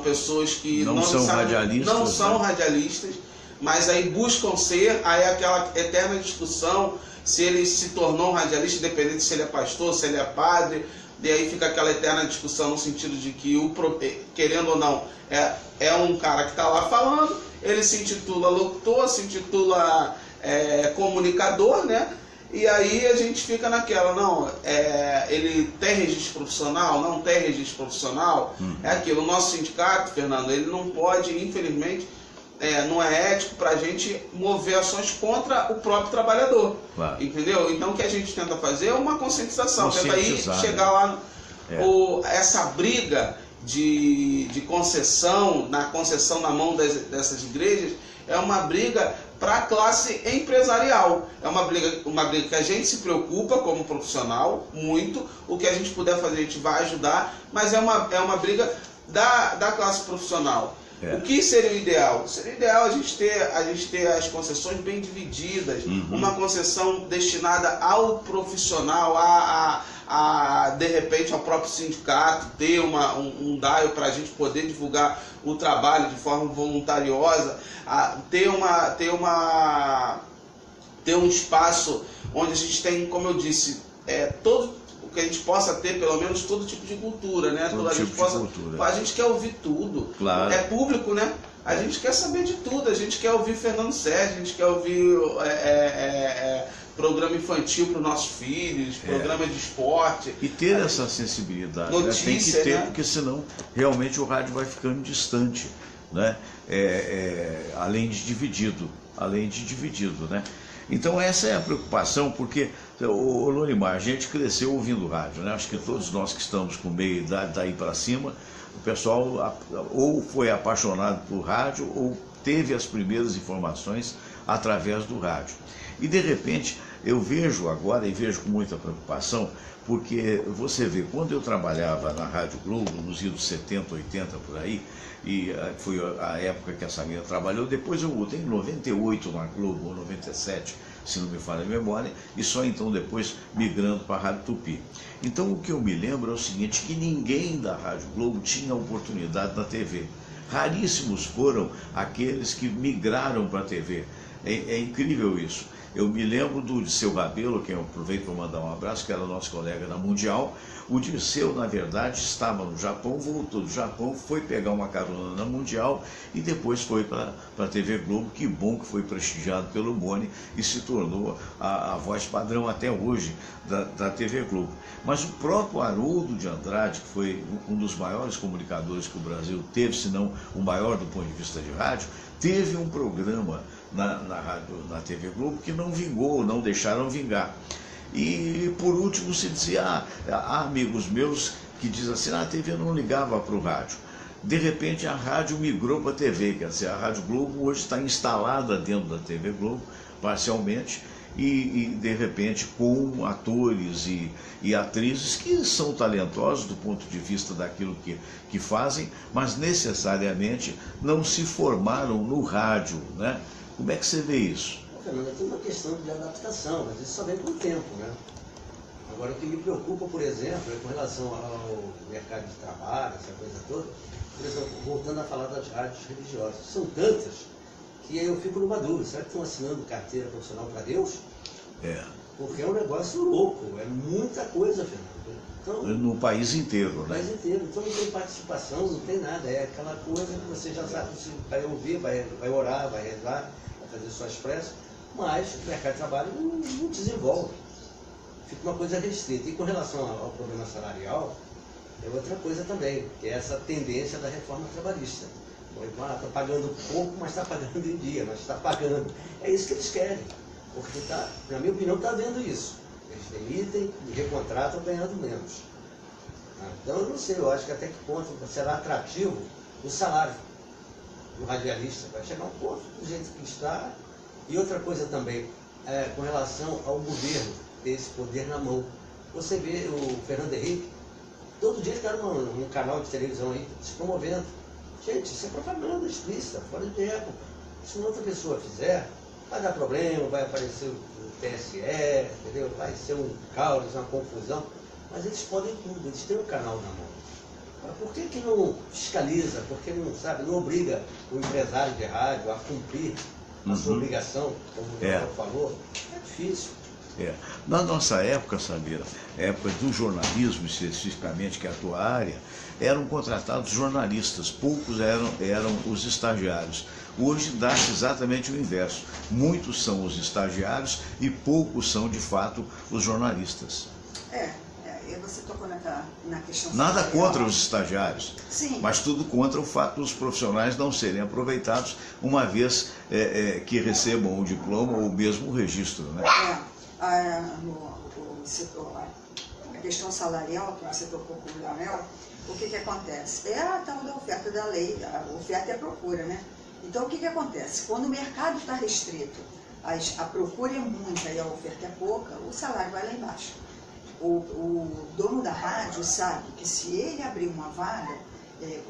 pessoas que não são radialistas, mas aí buscam ser, aí aquela eterna discussão se ele se tornou um radialista, independente se ele é pastor, se ele é padre, e aí fica aquela eterna discussão no sentido de que, querendo ou não, é um cara que está lá falando, ele se intitula locutor, se intitula comunicador, né? E aí a gente fica naquela, não, ele tem registro profissional, não tem registro profissional, é aquilo. O nosso sindicato, Fernando, ele não pode, infelizmente, não é ético para a gente mover ações contra o próprio trabalhador, entendeu? Então o que a gente tenta fazer é uma conscientização, tenta aí chegar lá, essa briga de concessão na mão dessas igrejas, é uma briga para a classe empresarial. É uma briga que a gente se preocupa como profissional, muito. O que a gente puder fazer, a gente vai ajudar, mas é uma briga da classe profissional. O que seria o ideal? Seria ideal a gente ter as concessões bem divididas, uma concessão destinada ao profissional, de repente ao próprio sindicato, ter um DAIO para a gente poder divulgar o trabalho de forma voluntariosa, ter um espaço onde a gente tem, como eu disse, que a gente possa ter pelo menos todo tipo de cultura, né? A gente quer ouvir tudo. Claro. É público, né? A gente quer saber de tudo. A gente quer ouvir Fernando Sérgio, a gente quer ouvir programa infantil para os nossos filhos, programa de esporte. E ter essa sensibilidade, notícia, tem que ter, né? Porque senão realmente o rádio vai ficando distante, né? Além de dividido, né? Então essa é a preocupação, porque, o Lonimar, a gente cresceu ouvindo rádio, né? Acho que todos nós que estamos com meia idade daí para cima, o pessoal ou foi apaixonado por rádio ou teve as primeiras informações através do rádio. E de repente eu vejo agora, e vejo com muita preocupação, porque você vê, quando eu trabalhava na Rádio Globo, nos anos 70, 80 por aí, e foi a época que essa minha trabalhou, depois eu voltei em 98 na Globo, ou 97, se não me falha a memória, e só então depois migrando para a Rádio Tupi. Então o que eu me lembro é o seguinte, que ninguém da Rádio Globo tinha oportunidade na TV. Raríssimos foram aqueles que migraram para a TV. É incrível isso. Eu me lembro do Dirceu Rabelo, que eu aproveito para mandar um abraço, que era nosso colega na Mundial. O Dirceu, na verdade, estava no Japão, voltou do Japão, foi pegar uma carona na Mundial e depois foi para a TV Globo. Que bom que foi prestigiado pelo Boni e se tornou a voz padrão até hoje da TV Globo. Mas o próprio Haroldo de Andrade, que foi um dos maiores comunicadores que o Brasil teve, se não o maior do ponto de vista de rádio, teve um programa na TV Globo que não vingou, não deixaram vingar. E por último se dizia, há amigos meus que dizem assim, a TV não ligava para o rádio. De repente a rádio migrou para a TV, quer dizer, a Rádio Globo hoje está instalada dentro da TV Globo, parcialmente, e de repente com atores e atrizes que são talentosos do ponto de vista daquilo que fazem, mas necessariamente não se formaram no rádio, né? Como é que você vê isso? Fernando, tem uma questão de adaptação, mas isso só vem com o tempo, né? Agora, o que me preocupa, por exemplo, é com relação ao mercado de trabalho, essa coisa toda, por exemplo, voltando a falar das rádios religiosas. São tantas que eu fico numa dúvida. Será que estão assinando carteira profissional para Deus? Porque é um negócio louco, é muita coisa, Fernando. Então, no país inteiro, no país inteiro. Então não tem participação, não tem nada. É aquela coisa que você já sabe, você vai ouvir, vai orar, vai rezar, vai fazer suas preces, mas o mercado de trabalho não desenvolve. Fica uma coisa restrita. E com relação ao problema salarial, é outra coisa também, que é essa tendência da reforma trabalhista. Está pagando pouco, mas está pagando em dia, mas está pagando. É isso que eles querem. Porque, na minha opinião, está vendo isso. Eles demitem e recontratam ganhando menos. Então, eu não sei, eu acho que até que ponto será atrativo o salário do radialista. Vai chegar um ponto do jeito que está. E outra coisa também, com relação ao governo ter esse poder na mão. Você vê o Fernando Henrique, todo dia ele está num canal de televisão aí, se promovendo. Gente, isso é propaganda explícita, fora de época. Se uma outra pessoa fizer, vai dar problema, vai aparecer o TSE, entendeu? Vai ser um caos, uma confusão. Mas eles podem tudo, eles têm um canal na mão. Mas por que não fiscaliza, por que não obriga o empresário de rádio a cumprir a sua obrigação, como o doutor falou? É difícil. Na nossa época, Samira, época do jornalismo especificamente, que é a tua área, eram contratados jornalistas, poucos eram os estagiários. Hoje dá-se exatamente o inverso. Muitos são os estagiários e poucos são, de fato, os jornalistas. Você tocou na questão Nada salarial. contra os estagiários, Sim. mas tudo contra o fato dos profissionais não serem aproveitados uma vez que recebam o diploma ou mesmo o registro, né? A questão salarial, que você tocou com o Leonel, o que acontece? É a tal da oferta da lei, a oferta e a procura, né? Então, o que acontece? Quando o mercado está restrito, a procura é muita e a oferta é pouca, o salário vai lá embaixo. O dono da rádio sabe que se ele abrir uma vaga,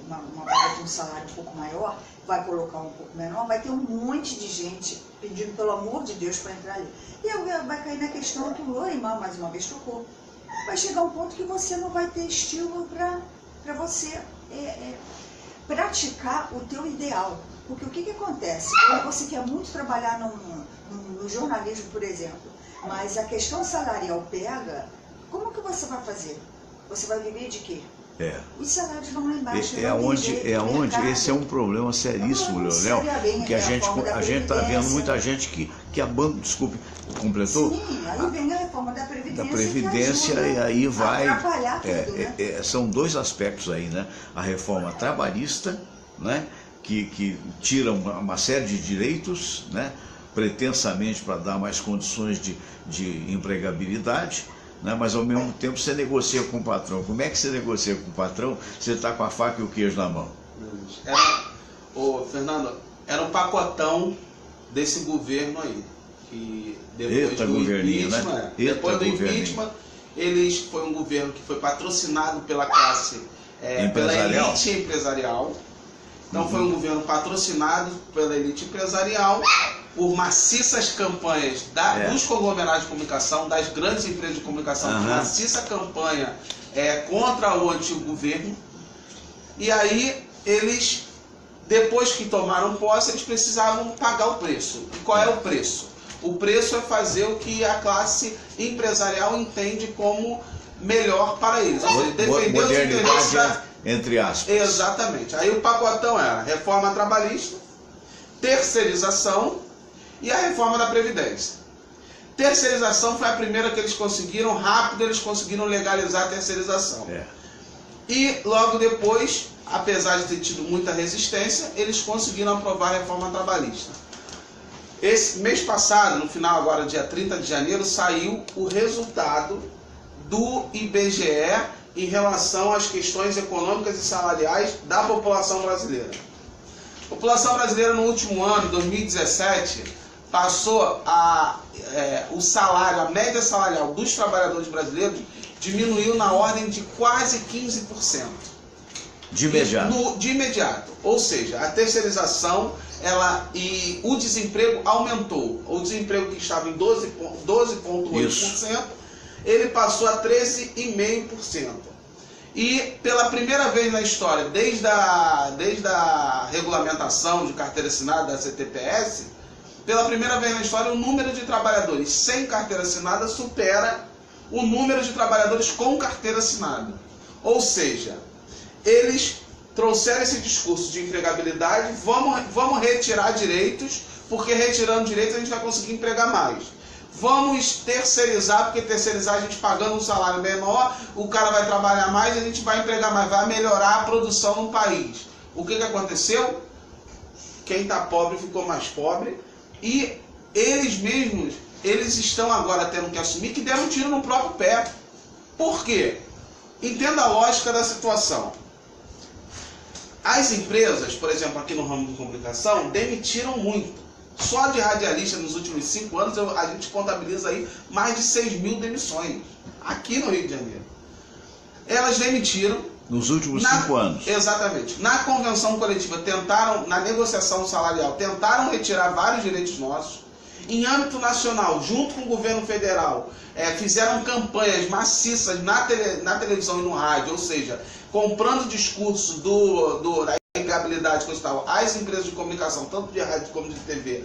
uma vaga com um salário um pouco maior, vai colocar um pouco menor, vai ter um monte de gente pedindo pelo amor de Deus para entrar ali. E vai cair na questão que o Lorimar mais uma vez tocou. Vai chegar um ponto que você não vai ter estímulo para você praticar o teu ideal. Porque o que acontece? Quando você quer muito trabalhar no jornalismo, por exemplo, mas a questão salarial pega, como que você vai fazer? Você vai viver de quê? Os salários vão lá embaixo. Esse é um problema seríssimo, Leonel, que a gente está vendo muita gente que abandona, desculpe, completou? Sim, aí vem a reforma da Previdência e aí vai... atrapalhar tudo, né? São dois aspectos aí, né? A reforma trabalhista, né? Que tira uma série de direitos, né? Pretensamente para dar mais condições de empregabilidade, né? Mas ao mesmo tempo você negocia com o patrão. Como é que você negocia com o patrão? Você está com a faca e o queijo na mão. Fernando, era um pacotão desse governo aí. Que depois do impeachment, depois do impeachment, foi um governo que foi patrocinado pela classe, pela elite empresarial. Então foi um governo patrocinado pela elite empresarial, por maciças campanhas dos conglomerados de comunicação, das grandes empresas de comunicação, maciça campanha contra o antigo governo. E aí eles, depois que tomaram posse, eles precisavam pagar o preço. E qual é o preço? O preço é fazer o que a classe empresarial entende como melhor para eles. Ou seja, defender os interesses entre aspas. Exatamente. Aí o pacotão era reforma trabalhista, terceirização e a reforma da Previdência. Terceirização foi a primeira que eles conseguiram, rápido eles conseguiram legalizar a terceirização. E logo depois, apesar de ter tido muita resistência, eles conseguiram aprovar a reforma trabalhista. Esse mês passado, no final agora, dia 30 de janeiro, saiu o resultado do IBGE em relação às questões econômicas e salariais da população brasileira. A população brasileira no último ano, 2017, passou o salário, a média salarial dos trabalhadores brasileiros diminuiu na ordem de quase 15%. De imediato. De imediato. Ou seja, a terceirização e o desemprego aumentou. O desemprego que estava em 12,8%, ele passou a 13,5%. E pela primeira vez na história, desde a regulamentação de carteira assinada da CTPS, pela primeira vez na história, o número de trabalhadores sem carteira assinada supera o número de trabalhadores com carteira assinada. Ou seja, eles trouxeram esse discurso de empregabilidade, vamos retirar direitos, porque retirando direitos a gente vai conseguir empregar mais. Vamos terceirizar, porque terceirizar a gente pagando um salário menor, o cara vai trabalhar mais e a gente vai empregar mais, vai melhorar a produção no país. O que aconteceu? Quem está pobre ficou mais pobre e eles mesmos, eles estão agora tendo que assumir que deram um tiro no próprio pé. Por quê? Entenda a lógica da situação. As empresas, por exemplo, aqui no ramo de comunicação, demitiram muito. Só de radialista nos últimos 5 anos a gente contabiliza aí mais de 6.000 demissões aqui no Rio de Janeiro. Elas demitiram. Nos últimos 5 anos. Exatamente. Na convenção coletiva, na negociação salarial, tentaram retirar vários direitos nossos. Em âmbito nacional, junto com o governo federal, fizeram campanhas maciças na televisão e no rádio, ou seja, comprando discurso da empregabilidade às empresas de comunicação, tanto de rádio como de TV,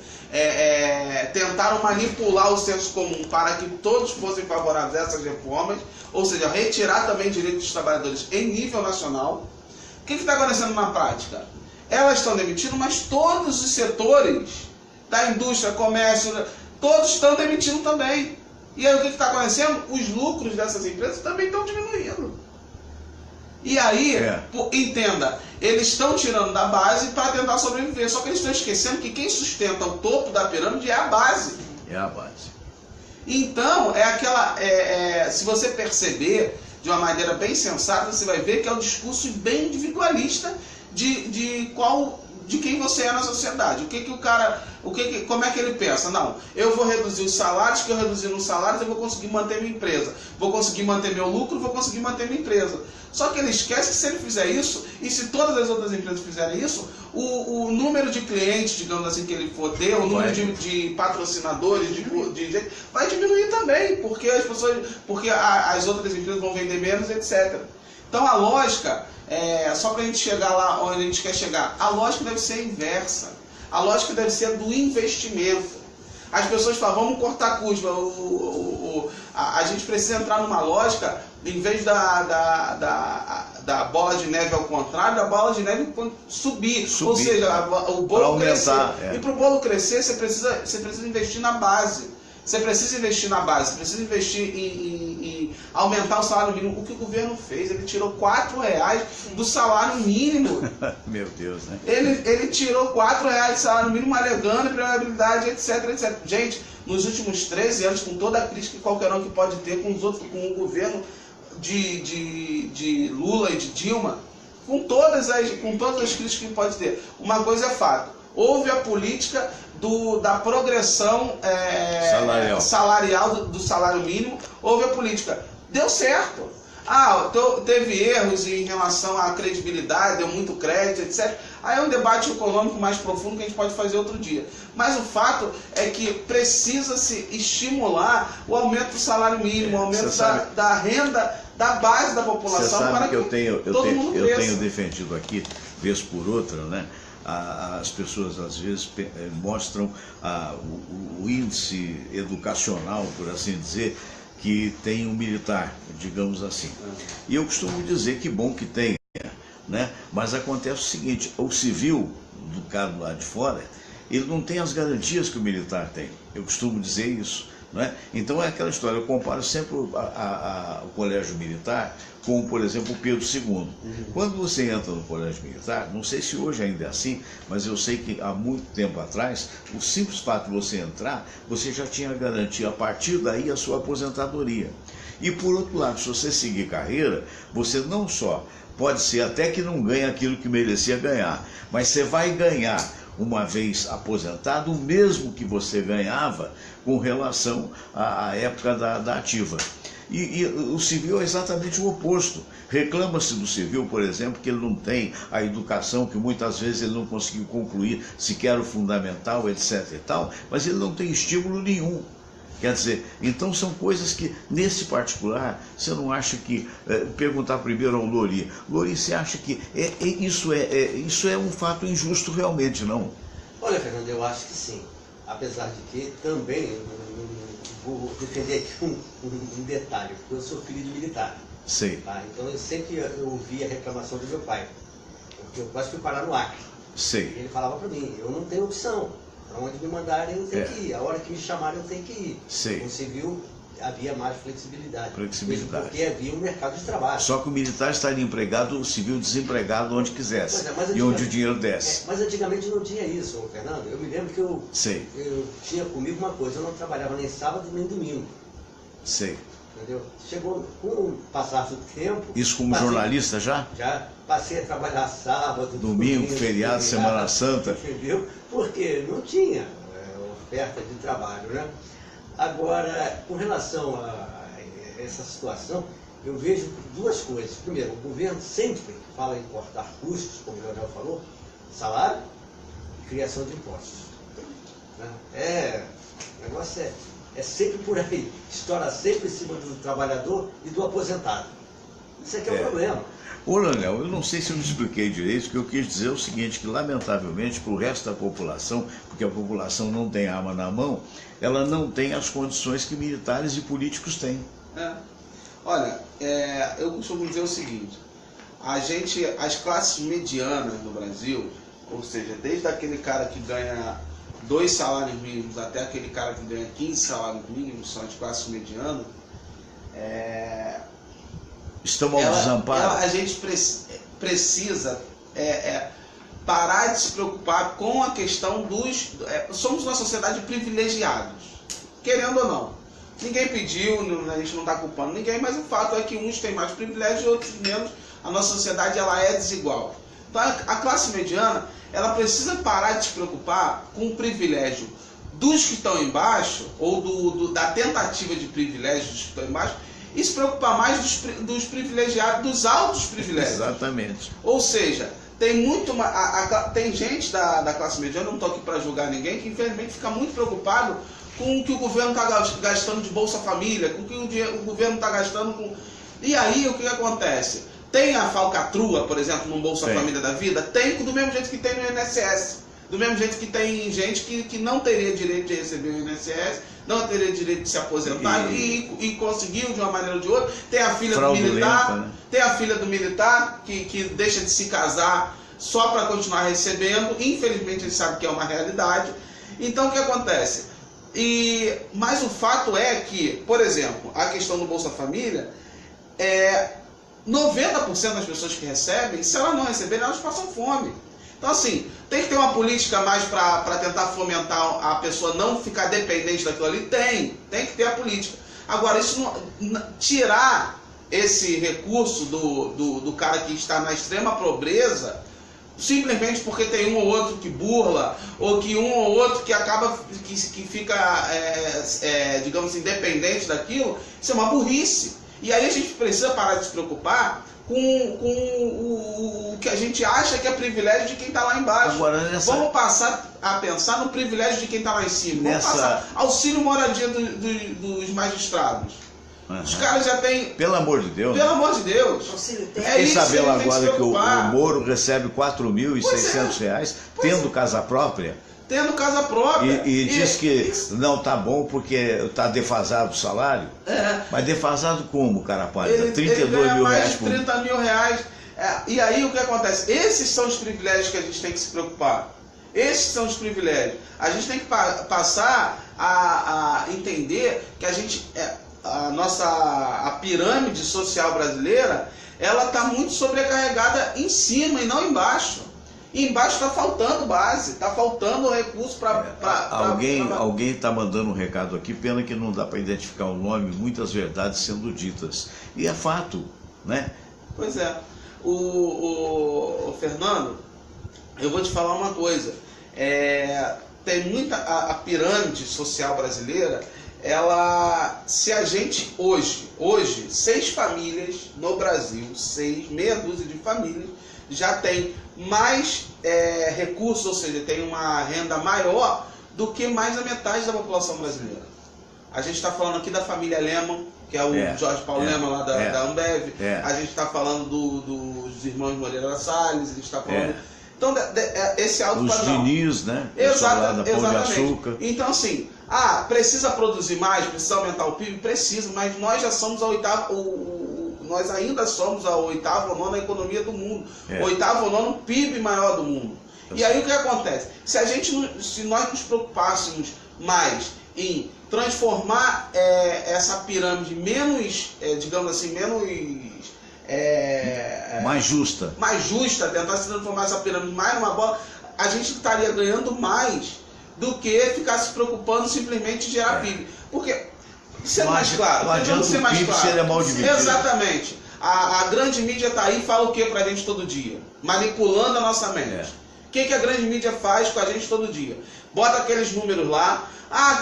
tentaram manipular o senso comum para que todos fossem favoráveis a essas reformas, ou seja, retirar também direitos dos trabalhadores em nível nacional. O que está acontecendo na prática? Elas estão demitindo, mas todos os setores da indústria, comércio, todos estão demitindo também. E aí o que está acontecendo? Os lucros dessas empresas também estão diminuindo. E aí, entenda, eles estão tirando da base para tentar sobreviver. Só que eles estão esquecendo que quem sustenta o topo da pirâmide é a base. É a base. Então, se você perceber de uma maneira bem sensata, você vai ver que é um discurso bem individualista de quem você é na sociedade. Como é que ele pensa? Não, eu vou reduzir os salários, que eu reduzindo os salários eu vou conseguir manter minha empresa, vou conseguir manter meu lucro, vou conseguir manter minha empresa. Só que ele esquece que se ele fizer isso, e se todas as outras empresas fizerem isso, o número de clientes, digamos assim, que ele for ter, o número de patrocinadores, vai diminuir também, porque as outras empresas vão vender menos, etc. Então a lógica, só para a gente chegar lá onde a gente quer chegar, a lógica deve ser inversa. A lógica deve ser do investimento. As pessoas falam, vamos cortar custo. A gente precisa entrar numa lógica, em vez da bola de neve ao contrário, da bola de neve subir. Ou seja, o bolo crescer. E para o bolo crescer, você precisa investir na base. Você precisa investir na base, você precisa investir em aumentar o salário mínimo. O que o governo fez? Ele tirou R$4 do salário mínimo. Meu Deus, né? Ele tirou R$4 do salário mínimo, alegando empregabilidade, etc, etc. Gente, nos últimos 13 anos, com toda a crítica que qualquer um que pode ter com o governo de Lula e de Dilma, com todas as críticas que pode ter, uma coisa é fato. Houve a política da progressão salarial do salário mínimo, houve a política. Deu certo. Teve erros em relação à credibilidade, deu muito crédito, etc. Aí é um debate econômico mais profundo que a gente pode fazer outro dia. Mas o fato é que precisa-se estimular o aumento do salário mínimo, o aumento da renda da base da população. Você sabe para que eu tenho cresça. defendido aqui, vez por outra, né? As pessoas às vezes mostram o índice educacional, por assim dizer, que tem um militar, digamos assim. E eu costumo dizer que bom que tenha, né? Mas acontece o seguinte, o civil do cara lá de fora, ele não tem as garantias que o militar tem. Eu costumo dizer isso, né? Então é aquela história, eu comparo sempre o colégio militar com, por exemplo, o Pedro II. Quando você entra no colégio militar, não sei se hoje ainda é assim, mas eu sei que há muito tempo atrás, o simples fato de você entrar, você já tinha garantia a partir daí a sua aposentadoria. E por outro lado, se você seguir carreira, você não só pode ser até que não ganhe aquilo que merecia ganhar, mas você vai ganhar, uma vez aposentado, o mesmo que você ganhava com relação à época da ativa. E o civil é exatamente o oposto. Reclama-se do civil, por exemplo, que ele não tem a educação, que muitas vezes ele não conseguiu concluir sequer o fundamental, etc. e tal, mas ele não tem estímulo nenhum. Quer dizer, então são coisas que, nesse particular, você não acha que... perguntar primeiro ao Lori. Lori, você acha que isso é um fato injusto realmente, não? Olha, Fernando, eu acho que sim. Apesar de que também, vou defender aqui um detalhe, porque eu sou filho de militar. Sei. Tá? Então eu sempre ouvi a reclamação do meu pai, porque eu quase fui parar no Acre. Sei. E ele falava para mim, eu não tenho opção. Para onde me mandarem eu tenho que ir. A hora que me chamarem eu tenho que ir. Sei. No civil havia mais flexibilidade. Flexibilidade. Mesmo porque havia um mercado de trabalho. Só que o militar estaria empregado, o civil desempregado onde quisesse. E onde o dinheiro desce. Mas antigamente não tinha isso, Fernando. Eu me lembro que eu tinha comigo uma coisa, eu não trabalhava nem sábado nem domingo. Sei. Entendeu? Chegou com o passar do tempo... Isso como jornalista já? Já passei a trabalhar sábado, domingo, feriado, Semana Santa. Entendeu? Porque não tinha oferta de trabalho, né? Agora, com relação a essa situação, eu vejo duas coisas. Primeiro, o governo sempre fala em cortar custos, como o Leonel falou, salário e criação de impostos. Né? O negócio é sempre por aí. Estoura sempre em cima do trabalhador e do aposentado. Isso aqui é o problema. Ô, Leonel, eu não sei se eu me expliquei direito, o que eu quis dizer é o seguinte, que lamentavelmente para o resto da população, porque a população não tem arma na mão, ela não tem as condições que militares e políticos têm. Olha, eu costumo dizer o seguinte, as classes medianas no Brasil, ou seja, desde aquele cara que ganha 2 salários mínimos até aquele cara que ganha 15 salários mínimos, são as classes medianas, estão ao desamparo. A gente precisa parar de se preocupar com a questão dos... somos uma sociedade de privilegiados, querendo ou não. Ninguém pediu, a gente não está culpando ninguém, mas o fato é que uns têm mais privilégios e outros menos. A nossa sociedade ela é desigual. Então a classe mediana ela precisa parar de se preocupar com o privilégio dos que estão embaixo, ou da tentativa de privilégio dos que estão embaixo, e se preocupar mais dos privilegiados, dos altos privilégios. Exatamente. Ou seja, tem tem gente da classe mediana, não estou aqui para julgar ninguém, que infelizmente fica muito preocupado com o que o governo está gastando de Bolsa Família, com o que o governo está gastando com... E aí o que acontece? Tem a falcatrua, por exemplo, no Bolsa Família da Vida? Tem, do mesmo jeito que tem no INSS. Do mesmo jeito que tem gente que não teria direito de receber o INSS, não teria direito de se aposentar e conseguiu de uma maneira ou de outra. Tem a filha do militar, né? Tem a filha do militar que deixa de se casar só para continuar recebendo. Infelizmente a gente sabe que é uma realidade. Então o que acontece? Mas o fato é que, por exemplo, a questão do Bolsa Família, 90% das pessoas que recebem, se elas não receberem, elas passam fome. Então assim, tem que ter uma política mais para tentar fomentar a pessoa não ficar dependente daquilo ali? Tem que ter a política. Agora, isso tirar esse recurso do cara que está na extrema pobreza, simplesmente porque tem um ou outro que burla, ou que um ou outro que acaba, que fica, digamos assim, dependente daquilo, isso é uma burrice. E aí a gente precisa parar de se preocupar com o que a gente acha que é privilégio de quem está lá embaixo. Agora, vamos passar a pensar no privilégio de quem está lá em cima. Vamos passar auxílio moradia dos magistrados. Os caras já têm... Pelo amor de Deus. Pelo amor de Deus. Fiquei sabendo agora que o Moro recebe R$ 4.600, tendo casa própria. Tendo casa própria. E diz que não tá bom porque tá defasado o salário. Mas defasado como, cara pálida? 32 mil reais por... 30 mil reais. E aí o que acontece? Esses são os privilégios que a gente tem que se preocupar. Esses são os privilégios. A gente tem que passar a entender que a pirâmide social brasileira, ela está muito sobrecarregada em cima e não embaixo. E embaixo está faltando base, está faltando recurso para... Alguém está mandando um recado aqui, pena que não dá para identificar o nome, muitas verdades sendo ditas. E é fato, né? Pois é. O Fernando, eu vou te falar uma coisa. Tem muita... A pirâmide social brasileira, se a gente hoje 6 famílias no Brasil, meia dúzia de famílias, já tem mais recursos, ou seja, tem uma renda maior do que mais da metade da população brasileira. A gente está falando aqui da família Lehmann, que é o Jorge Paulo Lehmann lá da Ambev. A gente está falando dos irmãos Moreira Salles, a gente está falando... Então, esse alto padrão. Os Diniz, né? Exatamente. Então, assim, precisa produzir mais, precisa aumentar o PIB? Precisa, mas nós já somos nós ainda somos a 8ª ou 9ª economia do mundo. 8º ou 9º PIB maior do mundo. E aí o que acontece? Se nós nos preocupássemos mais em transformar essa pirâmide menos, digamos assim, mais justa. Tentar se transformar essa pirâmide mais numa bola, a gente estaria ganhando mais do que ficar se preocupando simplesmente em gerar PIB. Porque, sendo mais claro, não adianta o PIB seria mal dividido. Exatamente. A grande mídia está aí e fala o que pra gente todo dia? Manipulando a nossa mente. O que a grande mídia faz com a gente todo dia? Bota aqueles números lá,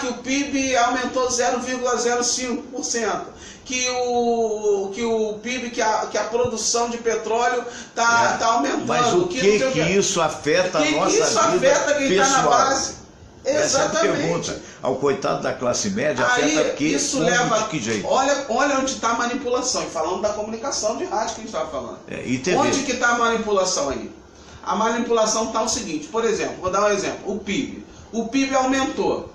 que o PIB aumentou 0,05%, que o PIB, que a produção de petróleo está aumentando. Mas o que isso afeta a nossa vida? Isso afeta quem está na base. Exatamente. Essa é a pergunta. Ao coitado da classe média, afeta que isso leva. De que jeito? Olha onde está a manipulação. E falando da comunicação de rádio que a gente estava falando. E TV. Onde que está a manipulação aí? A manipulação está o seguinte, por exemplo, vou dar um exemplo, o PIB. O PIB aumentou.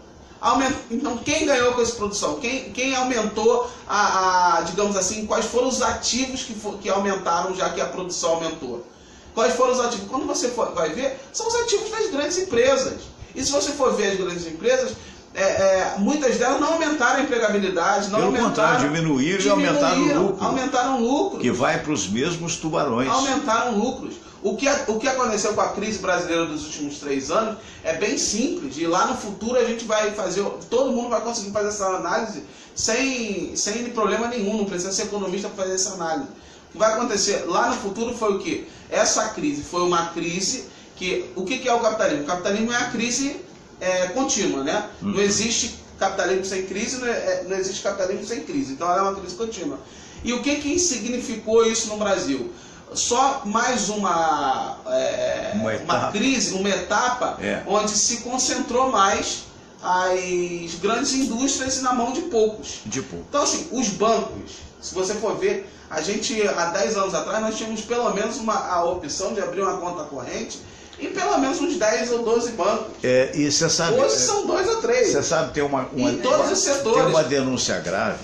Então, quem ganhou com essa produção? Quem aumentou, digamos assim, quais foram os ativos que aumentaram, já que a produção aumentou? Quais foram os ativos? Quando você vai ver, são os ativos das grandes empresas. E se você for ver as grandes empresas, muitas delas não aumentaram a empregabilidade, não aumentaram. Pelo contrário, diminuíram e aumentaram o lucro. Aumentaram o lucro. Que vai para os mesmos tubarões. Aumentaram lucros. O que aconteceu com a crise brasileira dos últimos 3 anos é bem simples. E lá no futuro a gente vai fazer, todo mundo vai conseguir fazer essa análise sem problema nenhum. Não precisa ser economista para fazer essa análise. O que vai acontecer lá no futuro foi o quê? Essa crise foi uma crise que... O que é o capitalismo? O capitalismo é a crise contínua, né? Não existe capitalismo sem crise, não existe capitalismo sem crise. Então ela é uma crise contínua. E o que significou isso no Brasil? Só mais uma crise, uma etapa onde se concentrou mais as grandes indústrias na mão de poucos. Então, assim, os bancos, se você for ver, a gente, há 10 anos atrás, nós tínhamos pelo menos a opção de abrir uma conta corrente em pelo menos uns 10 ou 12 bancos. E você sabe, hoje são 2 ou 3. Você sabe, tem em todos os setores. Tem uma denúncia grave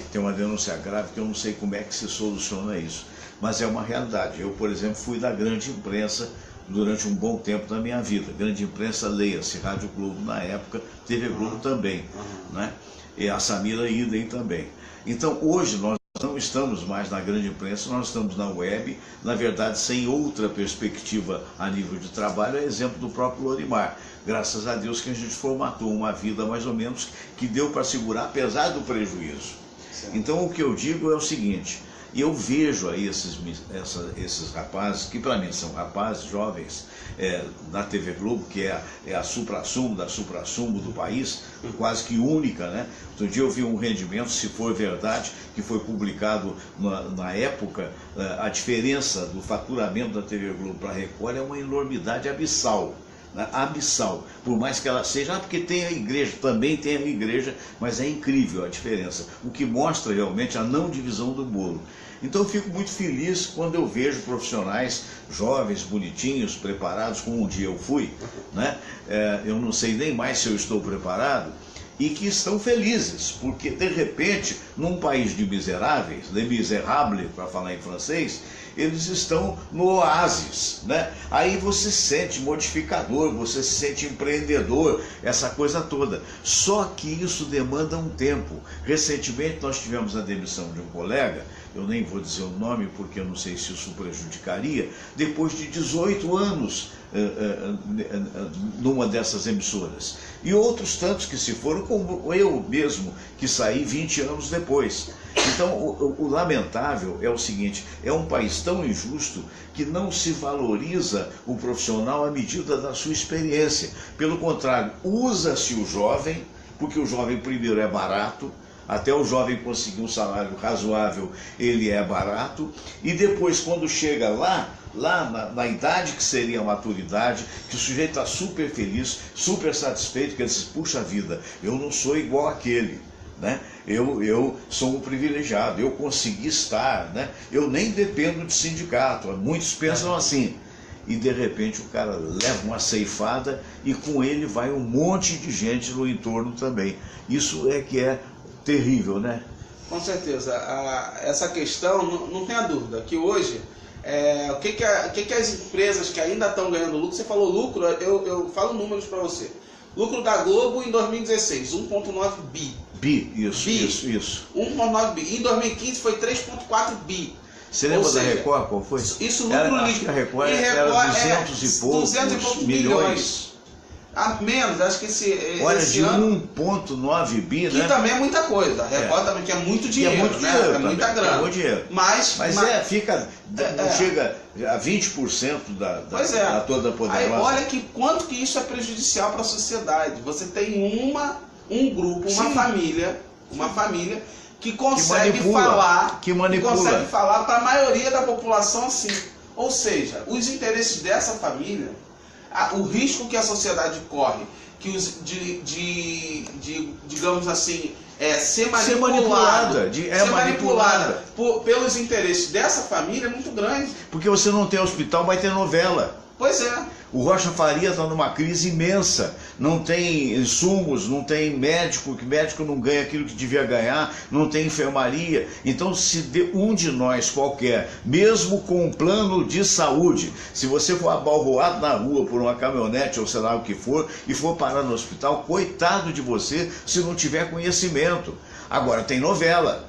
que eu não sei como é que se soluciona isso. Mas é uma realidade. Eu, por exemplo, fui da grande imprensa durante um bom tempo da minha vida. Grande imprensa, leia-se, Rádio Globo na época, TV Globo também, né? E a Samira idem também. Então, hoje nós não estamos mais na grande imprensa, nós estamos na web, na verdade, sem outra perspectiva a nível de trabalho, é exemplo do próprio Lorimar. Graças a Deus que a gente formatou uma vida, mais ou menos, que deu para segurar, apesar do prejuízo. Então, o que eu digo é o seguinte... E eu vejo aí esses rapazes, que para mim são rapazes jovens, da TV Globo, que é a supra-sumo da supra-sumo do país, quase que única, né? Outro dia eu vi um rendimento, se for verdade, que foi publicado na época, a diferença do faturamento da TV Globo para a Record é uma enormidade abissal. Abissal, por mais que ela seja, porque tem a igreja, também tem a igreja, mas é incrível a diferença, o que mostra realmente a não divisão do bolo. Então eu fico muito feliz quando eu vejo profissionais jovens, bonitinhos, preparados, como um dia eu fui, né? Eu não sei nem mais se eu estou preparado, e que estão felizes, porque de repente, num país de miseráveis, les misérables, para falar em francês, eles estão no oásis, né? Aí você se sente modificador, você se sente empreendedor, essa coisa toda. Só que isso demanda um tempo. Recentemente nós tivemos a demissão de um colega, eu nem vou dizer o nome porque eu não sei se isso prejudicaria, depois de 18 anos numa dessas emissoras. E outros tantos que se foram, como eu mesmo, que saí 20 anos depois. Então, o lamentável é o seguinte, é um país tão injusto que não se valoriza o profissional à medida da sua experiência. Pelo contrário, usa-se o jovem, porque o jovem primeiro é barato, até o jovem conseguir um salário razoável, ele é barato, e depois, quando chega lá na idade que seria a maturidade, que o sujeito está super feliz, super satisfeito, que ele diz, puxa vida, eu não sou igual àquele, né? Eu sou um privilegiado, eu consegui estar, né? Eu nem dependo de sindicato, muitos pensam assim. E de repente o cara leva uma ceifada e com ele vai um monte de gente no entorno também. Isso é que é terrível, né? Com certeza. Essa questão, não tenha dúvida, que hoje, o que as empresas que ainda estão ganhando lucro, você falou lucro, eu falo números para você. Lucro da Globo em 2016, 1,9 bi. Isso. 1,9 bi. Em 2015 foi 3,4 bi. Você lembra da Record, qual foi? Isso lucro líquido. A Record era 200 e poucos milhões. Menos, acho que olha, esse de ano, 1,9 bi, né? Que também é muita coisa. A Record também, que é muito dinheiro, é muita grana. É muito dinheiro. Mas fica, não chega a 20% da toda poderosa. Aí, olha quanto que isso é prejudicial para a sociedade. Você tem um grupo, uma família que consegue falar para a maioria da população assim. Ou seja, os interesses dessa família, o risco que a sociedade corre, digamos assim, ser manipulada pelos interesses dessa família é muito grande. Porque você não tem hospital, vai ter novela. Pois é. O Rocha Faria está numa crise imensa, não tem insumos, não tem médico, que médico não ganha aquilo que devia ganhar, não tem enfermaria. Então, se um de nós qualquer, mesmo com um plano de saúde, se você for abalroado na rua por uma caminhonete ou sei lá o que for, e for parar no hospital, coitado de você se não tiver conhecimento. Agora, tem novela.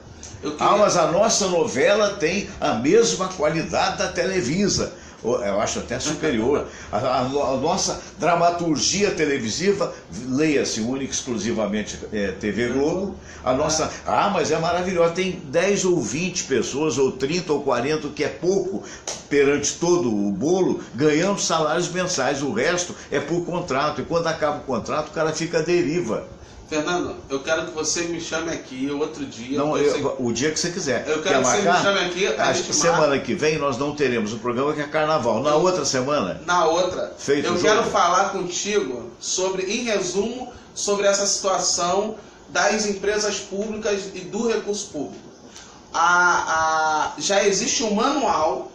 Mas a nossa novela tem a mesma qualidade da Televisa. Eu acho até superior. A nossa dramaturgia televisiva, leia-se única exclusivamente TV Globo. A nossa, mas é maravilhosa. Tem 10 ou 20 pessoas, ou 30 ou 40, que é pouco perante todo o bolo, ganhando salários mensais. O resto é por contrato. E quando acaba o contrato, o cara fica à deriva. Fernando, eu quero que você me chame aqui outro dia. Não, o dia que você quiser. Eu quero que você me chame aqui. Acho que semana que vem nós não teremos o programa, que é Carnaval. Na outra semana? Na outra. Eu quero falar contigo em resumo, sobre essa situação das empresas públicas e do recurso público. Já existe um manual.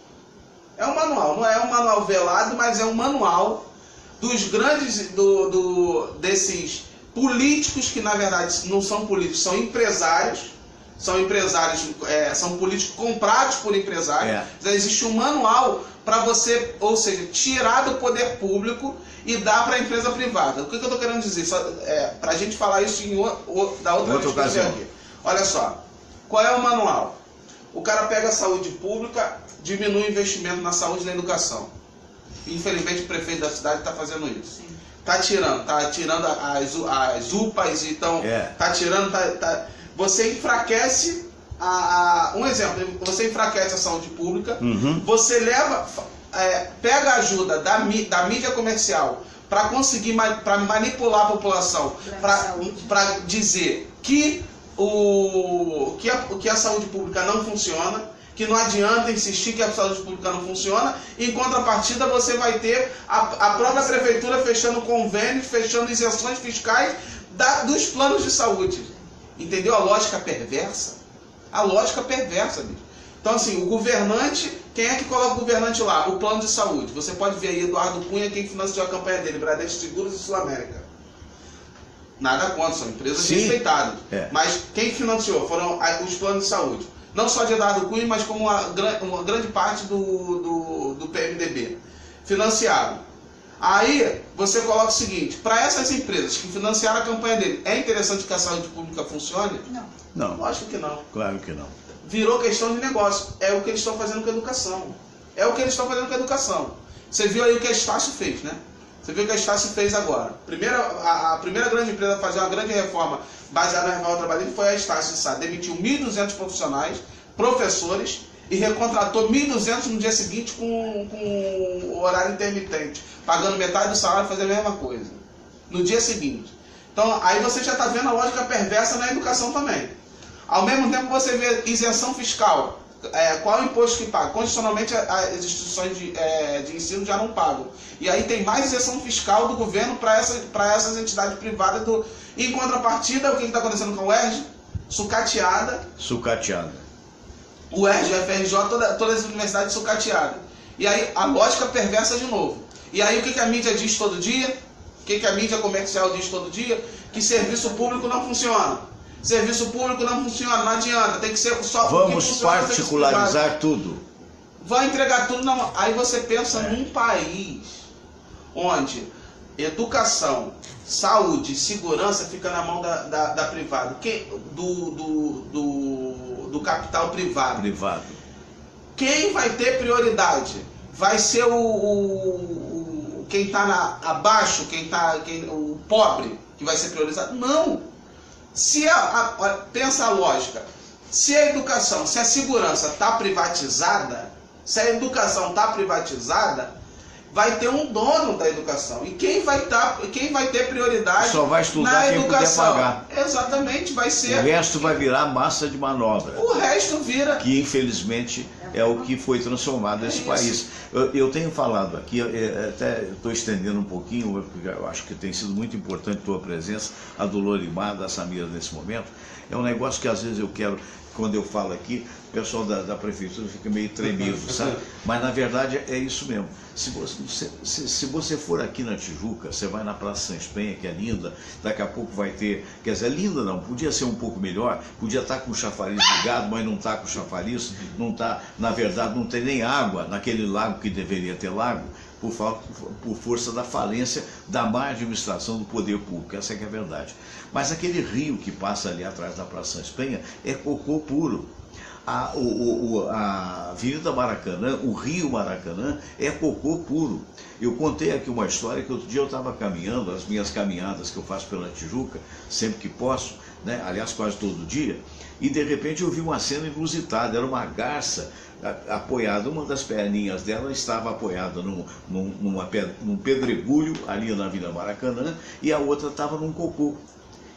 É um manual, não é um manual velado, mas é um manual dos grandes, desses políticos, que na verdade não são políticos, são empresários, são políticos comprados por empresários. Já existe um manual para você, ou seja, tirar do poder público e dar para a empresa privada. O que eu estou querendo dizer? Para a gente falar isso da outra ocasião aqui. Olha só, qual é o manual? O cara pega a saúde pública, diminui o investimento na saúde e na educação. Infelizmente o prefeito da cidade está fazendo isso. Tá tirando as UPAs, então você enfraquece um exemplo, você enfraquece a saúde pública, você pega a ajuda da mídia comercial para conseguir manipular a população, para dizer que a saúde pública não funciona, que não adianta insistir que a saúde pública não funciona. Em contrapartida, você vai ter a própria prefeitura fechando convênios, fechando isenções fiscais dos planos de saúde. Entendeu a lógica perversa? A lógica perversa, bicho. Então, assim, o governante, quem é que coloca o governante lá? O plano de saúde. Você pode ver aí Eduardo Cunha, quem financiou a campanha dele, Bradesco Seguros e Sul América. Nada contra, são empresas respeitadas. Mas quem financiou foram os planos de saúde. Não só de Eduardo Cunha, mas como uma grande parte do PMDB. Financiaram. Aí você coloca o seguinte: para essas empresas que financiaram a campanha dele, é interessante que a saúde pública funcione? Não. Lógico que não. Claro que não. Virou questão de negócio. É o que eles estão fazendo com a educação. Você viu aí o que a Estácio fez, né? Você viu o que a Estácio fez agora. A primeira grande empresa a fazer uma grande reforma baseada na reforma trabalhista foi a Estácio de Sá. Demitiu 1.200 profissionais, professores, e recontratou 1.200 no dia seguinte com horário intermitente, pagando metade do salário e fazer a mesma coisa. No dia seguinte. Então, aí você já está vendo a lógica perversa na educação também. Ao mesmo tempo, você vê isenção fiscal. Qual é o imposto que paga? Constitucionalmente, as instituições de ensino já não pagam. E aí tem mais isenção fiscal do governo para essas entidades privadas. Em contrapartida, o que está acontecendo com a UERJ? sucateada. Sucateada. O ERJ, o FRJ, todas as universidades sucateadas. E aí a lógica perversa de novo. E aí o que a mídia diz todo dia? O que a mídia comercial diz todo dia? Que serviço público não funciona. Serviço público não funciona, não adianta, tem que ser só... Vamos particularizar tudo. Vai entregar tudo na mão. Aí você pensa num país onde educação, saúde e segurança fica na mão da privada. Do capital privado. Quem vai ter prioridade? Vai ser quem está abaixo, o pobre, que vai ser priorizado? Não! Pensa a lógica. Se a educação, se a segurança está privatizada, vai ter um dono da educação. E quem vai ter prioridade só vai estudar na quem educação? Puder pagar. Exatamente, vai ser. O resto vai virar massa de manobra. O resto vira. Que infelizmente é o que foi transformado nesse país. Eu tenho falado aqui, até estou estendendo um pouquinho, porque eu acho que tem sido muito importante a tua presença, a do Lorimar, da Samira nesse momento. É um negócio que às vezes eu quero, quando eu falo aqui, o pessoal da prefeitura fica meio tremido, sabe? Mas na verdade é isso mesmo. Se você for aqui na Tijuca, você vai na Praça Sans Penha, que é linda, daqui a pouco vai ter, quer dizer, linda não, podia ser um pouco melhor, podia estar com o chafariz ligado, mas não está com o chafariz, não está, na verdade não tem nem água naquele lago que deveria ter lago, por força da falência da má administração do poder público, essa é que é a verdade. Mas aquele rio que passa ali atrás da Praça Sans Penha é cocô puro. A Avenida Maracanã, o Rio Maracanã, é cocô puro. Eu contei aqui uma história que outro dia eu estava caminhando, as minhas caminhadas que eu faço pela Tijuca, sempre que posso, né? Aliás, quase todo dia, e de repente eu vi uma cena inusitada, era uma garça apoiada, uma das perninhas dela estava apoiada num pedregulho ali na Avenida Maracanã, e a outra estava num cocô.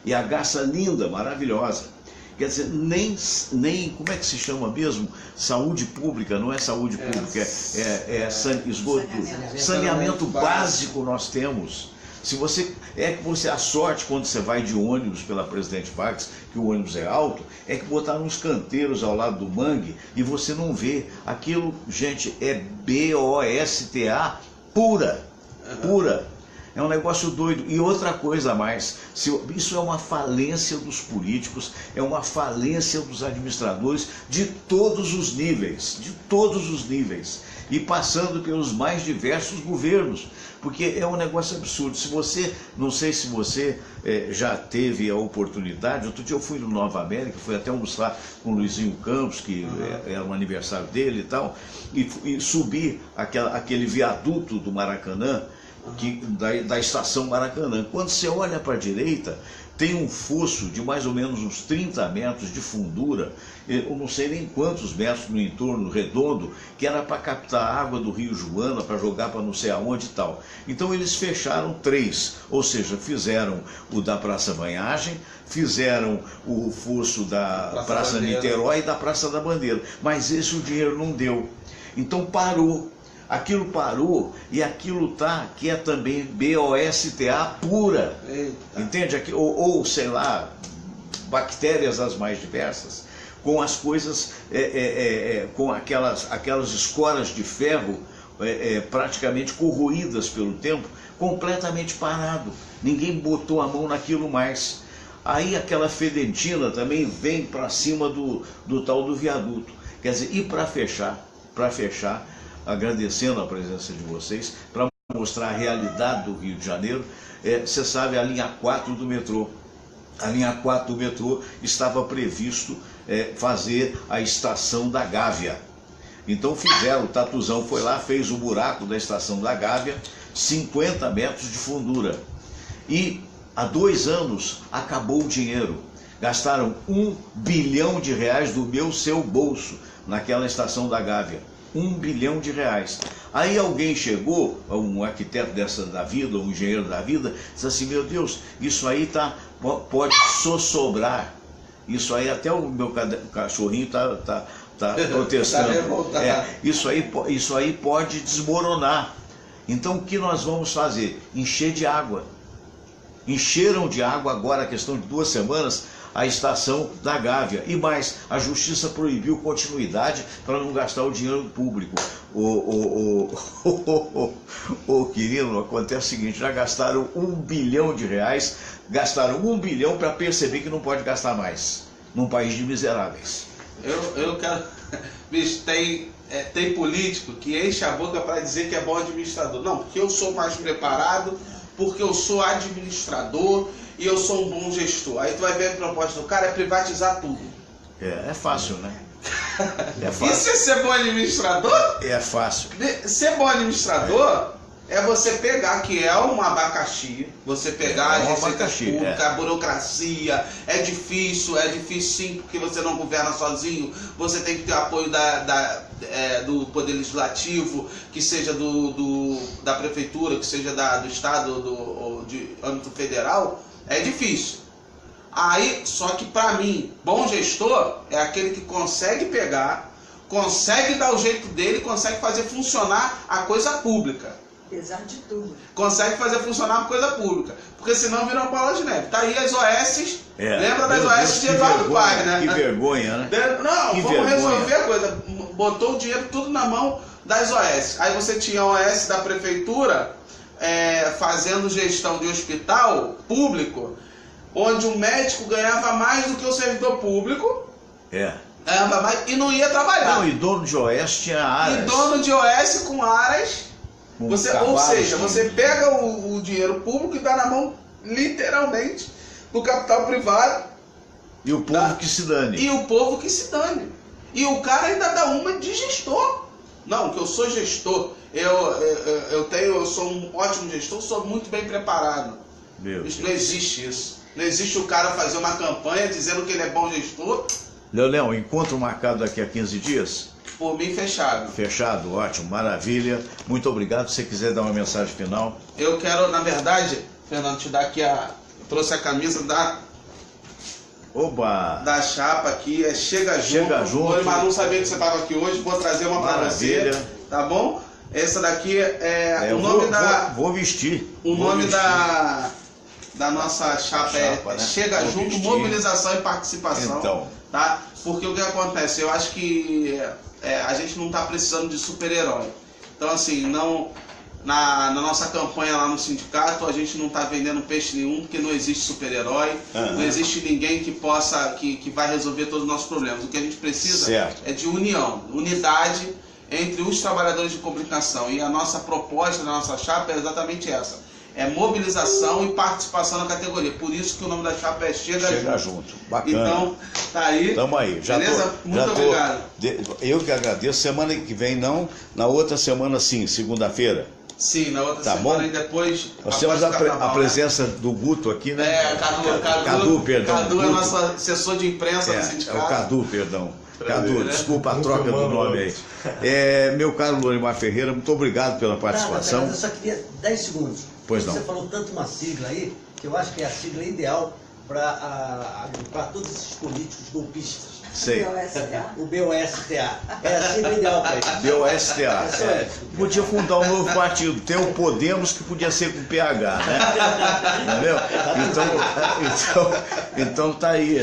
E a garça linda, maravilhosa. Quer dizer, nem como é que se chama mesmo? Saúde pública, não é saúde pública, saneamento básico nós temos. Se você, a sorte quando você vai de ônibus pela Presidente Vargas, que o ônibus é alto, é que botaram uns canteiros ao lado do mangue e você não vê. Aquilo, gente, é BOSTA pura. É um negócio doido. E outra coisa a mais, isso é uma falência dos políticos, é uma falência dos administradores de todos os níveis, e passando pelos mais diversos governos, porque é um negócio absurdo. Se você, não sei se você já teve a oportunidade, outro dia eu fui no Nova América, fui até almoçar com o Luizinho Campos, que era o aniversário dele e tal, e subi aquele viaduto do Maracanã, da estação Maracanã. Quando você olha para a direita, tem um fosso de mais ou menos uns 30 metros de fundura, eu não sei nem quantos metros no entorno redondo, que era para captar a água do Rio Joana, para jogar para não sei aonde e tal. Então eles fecharam 3, ou seja, fizeram o da Praça Banhagem, fizeram o fosso da Praça Niterói e da Praça da Bandeira, mas esse o dinheiro não deu. Então parou. Aquilo parou e aquilo que é também BOSTA pura. Eita. Entende? Ou sei lá, bactérias as mais diversas, com as coisas, com aquelas escoras de ferro praticamente corroídas pelo tempo, completamente parado. Ninguém botou a mão naquilo mais. Aí aquela fedentina também vem para cima do tal do viaduto. Quer dizer, e para fechar, agradecendo a presença de vocês, para mostrar a realidade do Rio de Janeiro, você sabe, a linha 4 do metrô. A linha 4 do metrô estava previsto fazer a estação da Gávea. Então fizeram, o Tatuzão foi lá, fez o buraco da estação da Gávea, 50 metros de fundura. E há 2 anos acabou o dinheiro. Gastaram R$1 bilhão do seu bolso naquela estação da Gávea. R$1 bilhão. Aí alguém chegou, um arquiteto da vida, um engenheiro da vida, disse assim: meu Deus, isso aí pode sobrar. Isso aí, até o meu cachorrinho está protestando. Isso aí pode desmoronar. Então o que nós vamos fazer? Encher de água. Encheram de água agora, a questão de 2 semanas, a estação da Gávea. E mais, a justiça proibiu continuidade para não gastar o dinheiro público. Querido, acontece o seguinte, já gastaram R$1 bilhão, gastaram R$1 bilhão para perceber que não pode gastar mais, num país de miseráveis. Eu quero... Bicho, tem político que enche a boca para dizer que é bom administrador. Não, porque eu sou mais preparado, porque eu sou administrador e eu sou um bom gestor. Aí tu vai ver a proposta do cara é privatizar tudo. É fácil, né? É fácil. Isso é ser bom administrador? É fácil. Ser bom administrador é você pegar, que é um abacaxi, você pegar a receita pública, a burocracia, é difícil sim, porque você não governa sozinho, você tem que ter apoio do Poder Legislativo, que seja da Prefeitura, que seja do Estado, de âmbito federal, é difícil. Aí, só que para mim, bom gestor é aquele que consegue pegar, consegue dar o jeito dele, consegue fazer funcionar a coisa pública. Apesar de tudo. Consegue fazer funcionar a coisa pública. Porque senão vira uma bola de neve. Tá aí as OS. Lembra das OS de Eduardo Paes, né? Que vergonha, né? Não, vamos resolver a coisa. Botou o dinheiro tudo na mão das OS. Aí você tinha a OS da prefeitura fazendo gestão de hospital público, onde o médico ganhava mais do que o servidor público. Ganhava mais e não ia trabalhar. Não, e dono de OS tinha aras. E dono de OS com aras. Ou seja, você pega o dinheiro público e dá na mão, literalmente, do capital privado. E o povo que se dane. E o povo que se dane. E o cara ainda dá uma de gestor. Não, que eu sou gestor. Eu sou um ótimo gestor, sou muito bem preparado. Não existe isso. Não existe o cara fazer uma campanha dizendo que ele é bom gestor. Leonel, encontro marcado daqui a 15 dias? Por mim, fechado. Fechado, ótimo, maravilha. Muito obrigado. Se você quiser dar uma mensagem final. Eu quero, na verdade, Fernando, te dar aqui eu trouxe a camisa da chapa aqui, Chega Junto. Mas não sabia que você estava aqui hoje, vou trazer uma para você. Tá bom? Essa daqui o nome vou vestir. O nome da nossa chapa né? Chega Junto, Mobilização e Participação. Então. Tá? Porque o que acontece? Eu acho que a gente não está precisando de super-herói. Então, assim, na nossa campanha lá no sindicato, a gente não está vendendo peixe nenhum, porque não existe super-herói, não existe ninguém que vai resolver todos os nossos problemas. O que a gente precisa é de unidade entre os trabalhadores de comunicação. E a nossa proposta da nossa chapa é exatamente essa. É mobilização e participação na categoria. Por isso que o nome da chapa é Chega Junto. Bacana. Então, tá aí. Tamo aí. Beleza? Muito obrigado. Eu que agradeço. Semana que vem não, na outra semana sim, segunda-feira. Sim, na outra semana bom? E depois... Nós temos a presença do Guto aqui, né? Cadu, perdão. Cadu é nosso assessor de imprensa do sindicato. É o Cadu, perdão. Cadu, desculpa a troca do nome aí. Meu caro Lorimar Ferreira, muito obrigado pela participação. Eu só queria 10 segundos. Pois não. Você falou tanto uma sigla aí, que eu acho que é a sigla ideal para todos esses políticos golpistas. Sei. O BOSTA. É a sigla ideal para isso. BOSTA. Podia fundar um novo partido. Tem o Podemos, que podia ser com PH, né? Entendeu? Então tá aí.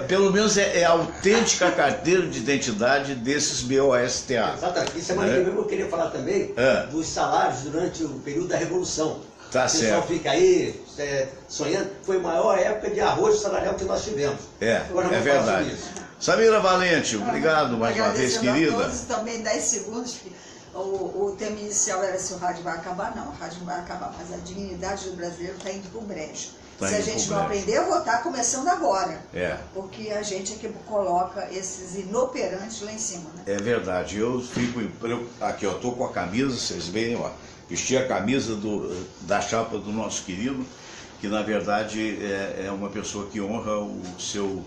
Pelo menos é a autêntica carteira de identidade desses BOSTA. Exatamente. E semana que vem eu queria falar também dos salários durante o período da Revolução. Tá certo. O pessoal fica aí sonhando. Foi a maior época de arrojo salarial que nós tivemos. É verdade. Samira Valente, obrigado mais uma vez, querida. A todos, também 10 segundos. O tema inicial era se o rádio vai acabar. Não, o rádio não vai acabar, mas a dignidade do brasileiro está indo para o brejo. Se a gente não aprender a votar, começando agora. Porque a gente é que coloca esses inoperantes lá em cima. Né? É verdade. Eu fico... Aqui, ó, tô com a camisa, vocês veem, ó. Vesti a camisa da chapa do nosso querido, que na verdade é uma pessoa que honra o seu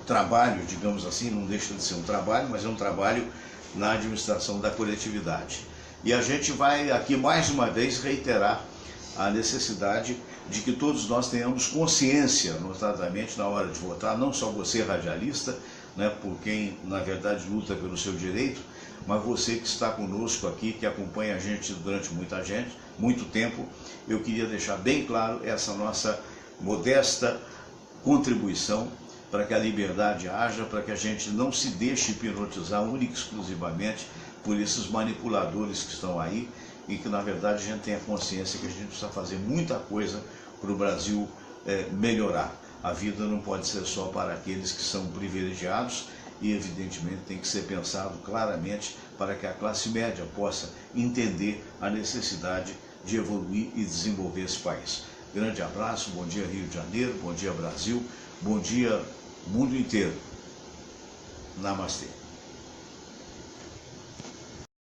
trabalho, digamos assim, não deixa de ser um trabalho, mas é um trabalho na administração da coletividade. E a gente vai aqui mais uma vez reiterar a necessidade de que todos nós tenhamos consciência, notadamente, na hora de votar, não só você, radialista, né, por quem na verdade luta pelo seu direito, mas você que está conosco aqui, que acompanha a gente durante muito tempo, eu queria deixar bem claro essa nossa modesta contribuição para que a liberdade haja, para que a gente não se deixe hipnotizar única e exclusivamente por esses manipuladores que estão aí, e que na verdade a gente tenha consciência que a gente precisa fazer muita coisa para o Brasil melhorar. A vida não pode ser só para aqueles que são privilegiados, e evidentemente tem que ser pensado claramente para que a classe média possa entender a necessidade de evoluir e desenvolver esse país. Grande abraço, bom dia Rio de Janeiro, bom dia Brasil, bom dia mundo inteiro. Namastê.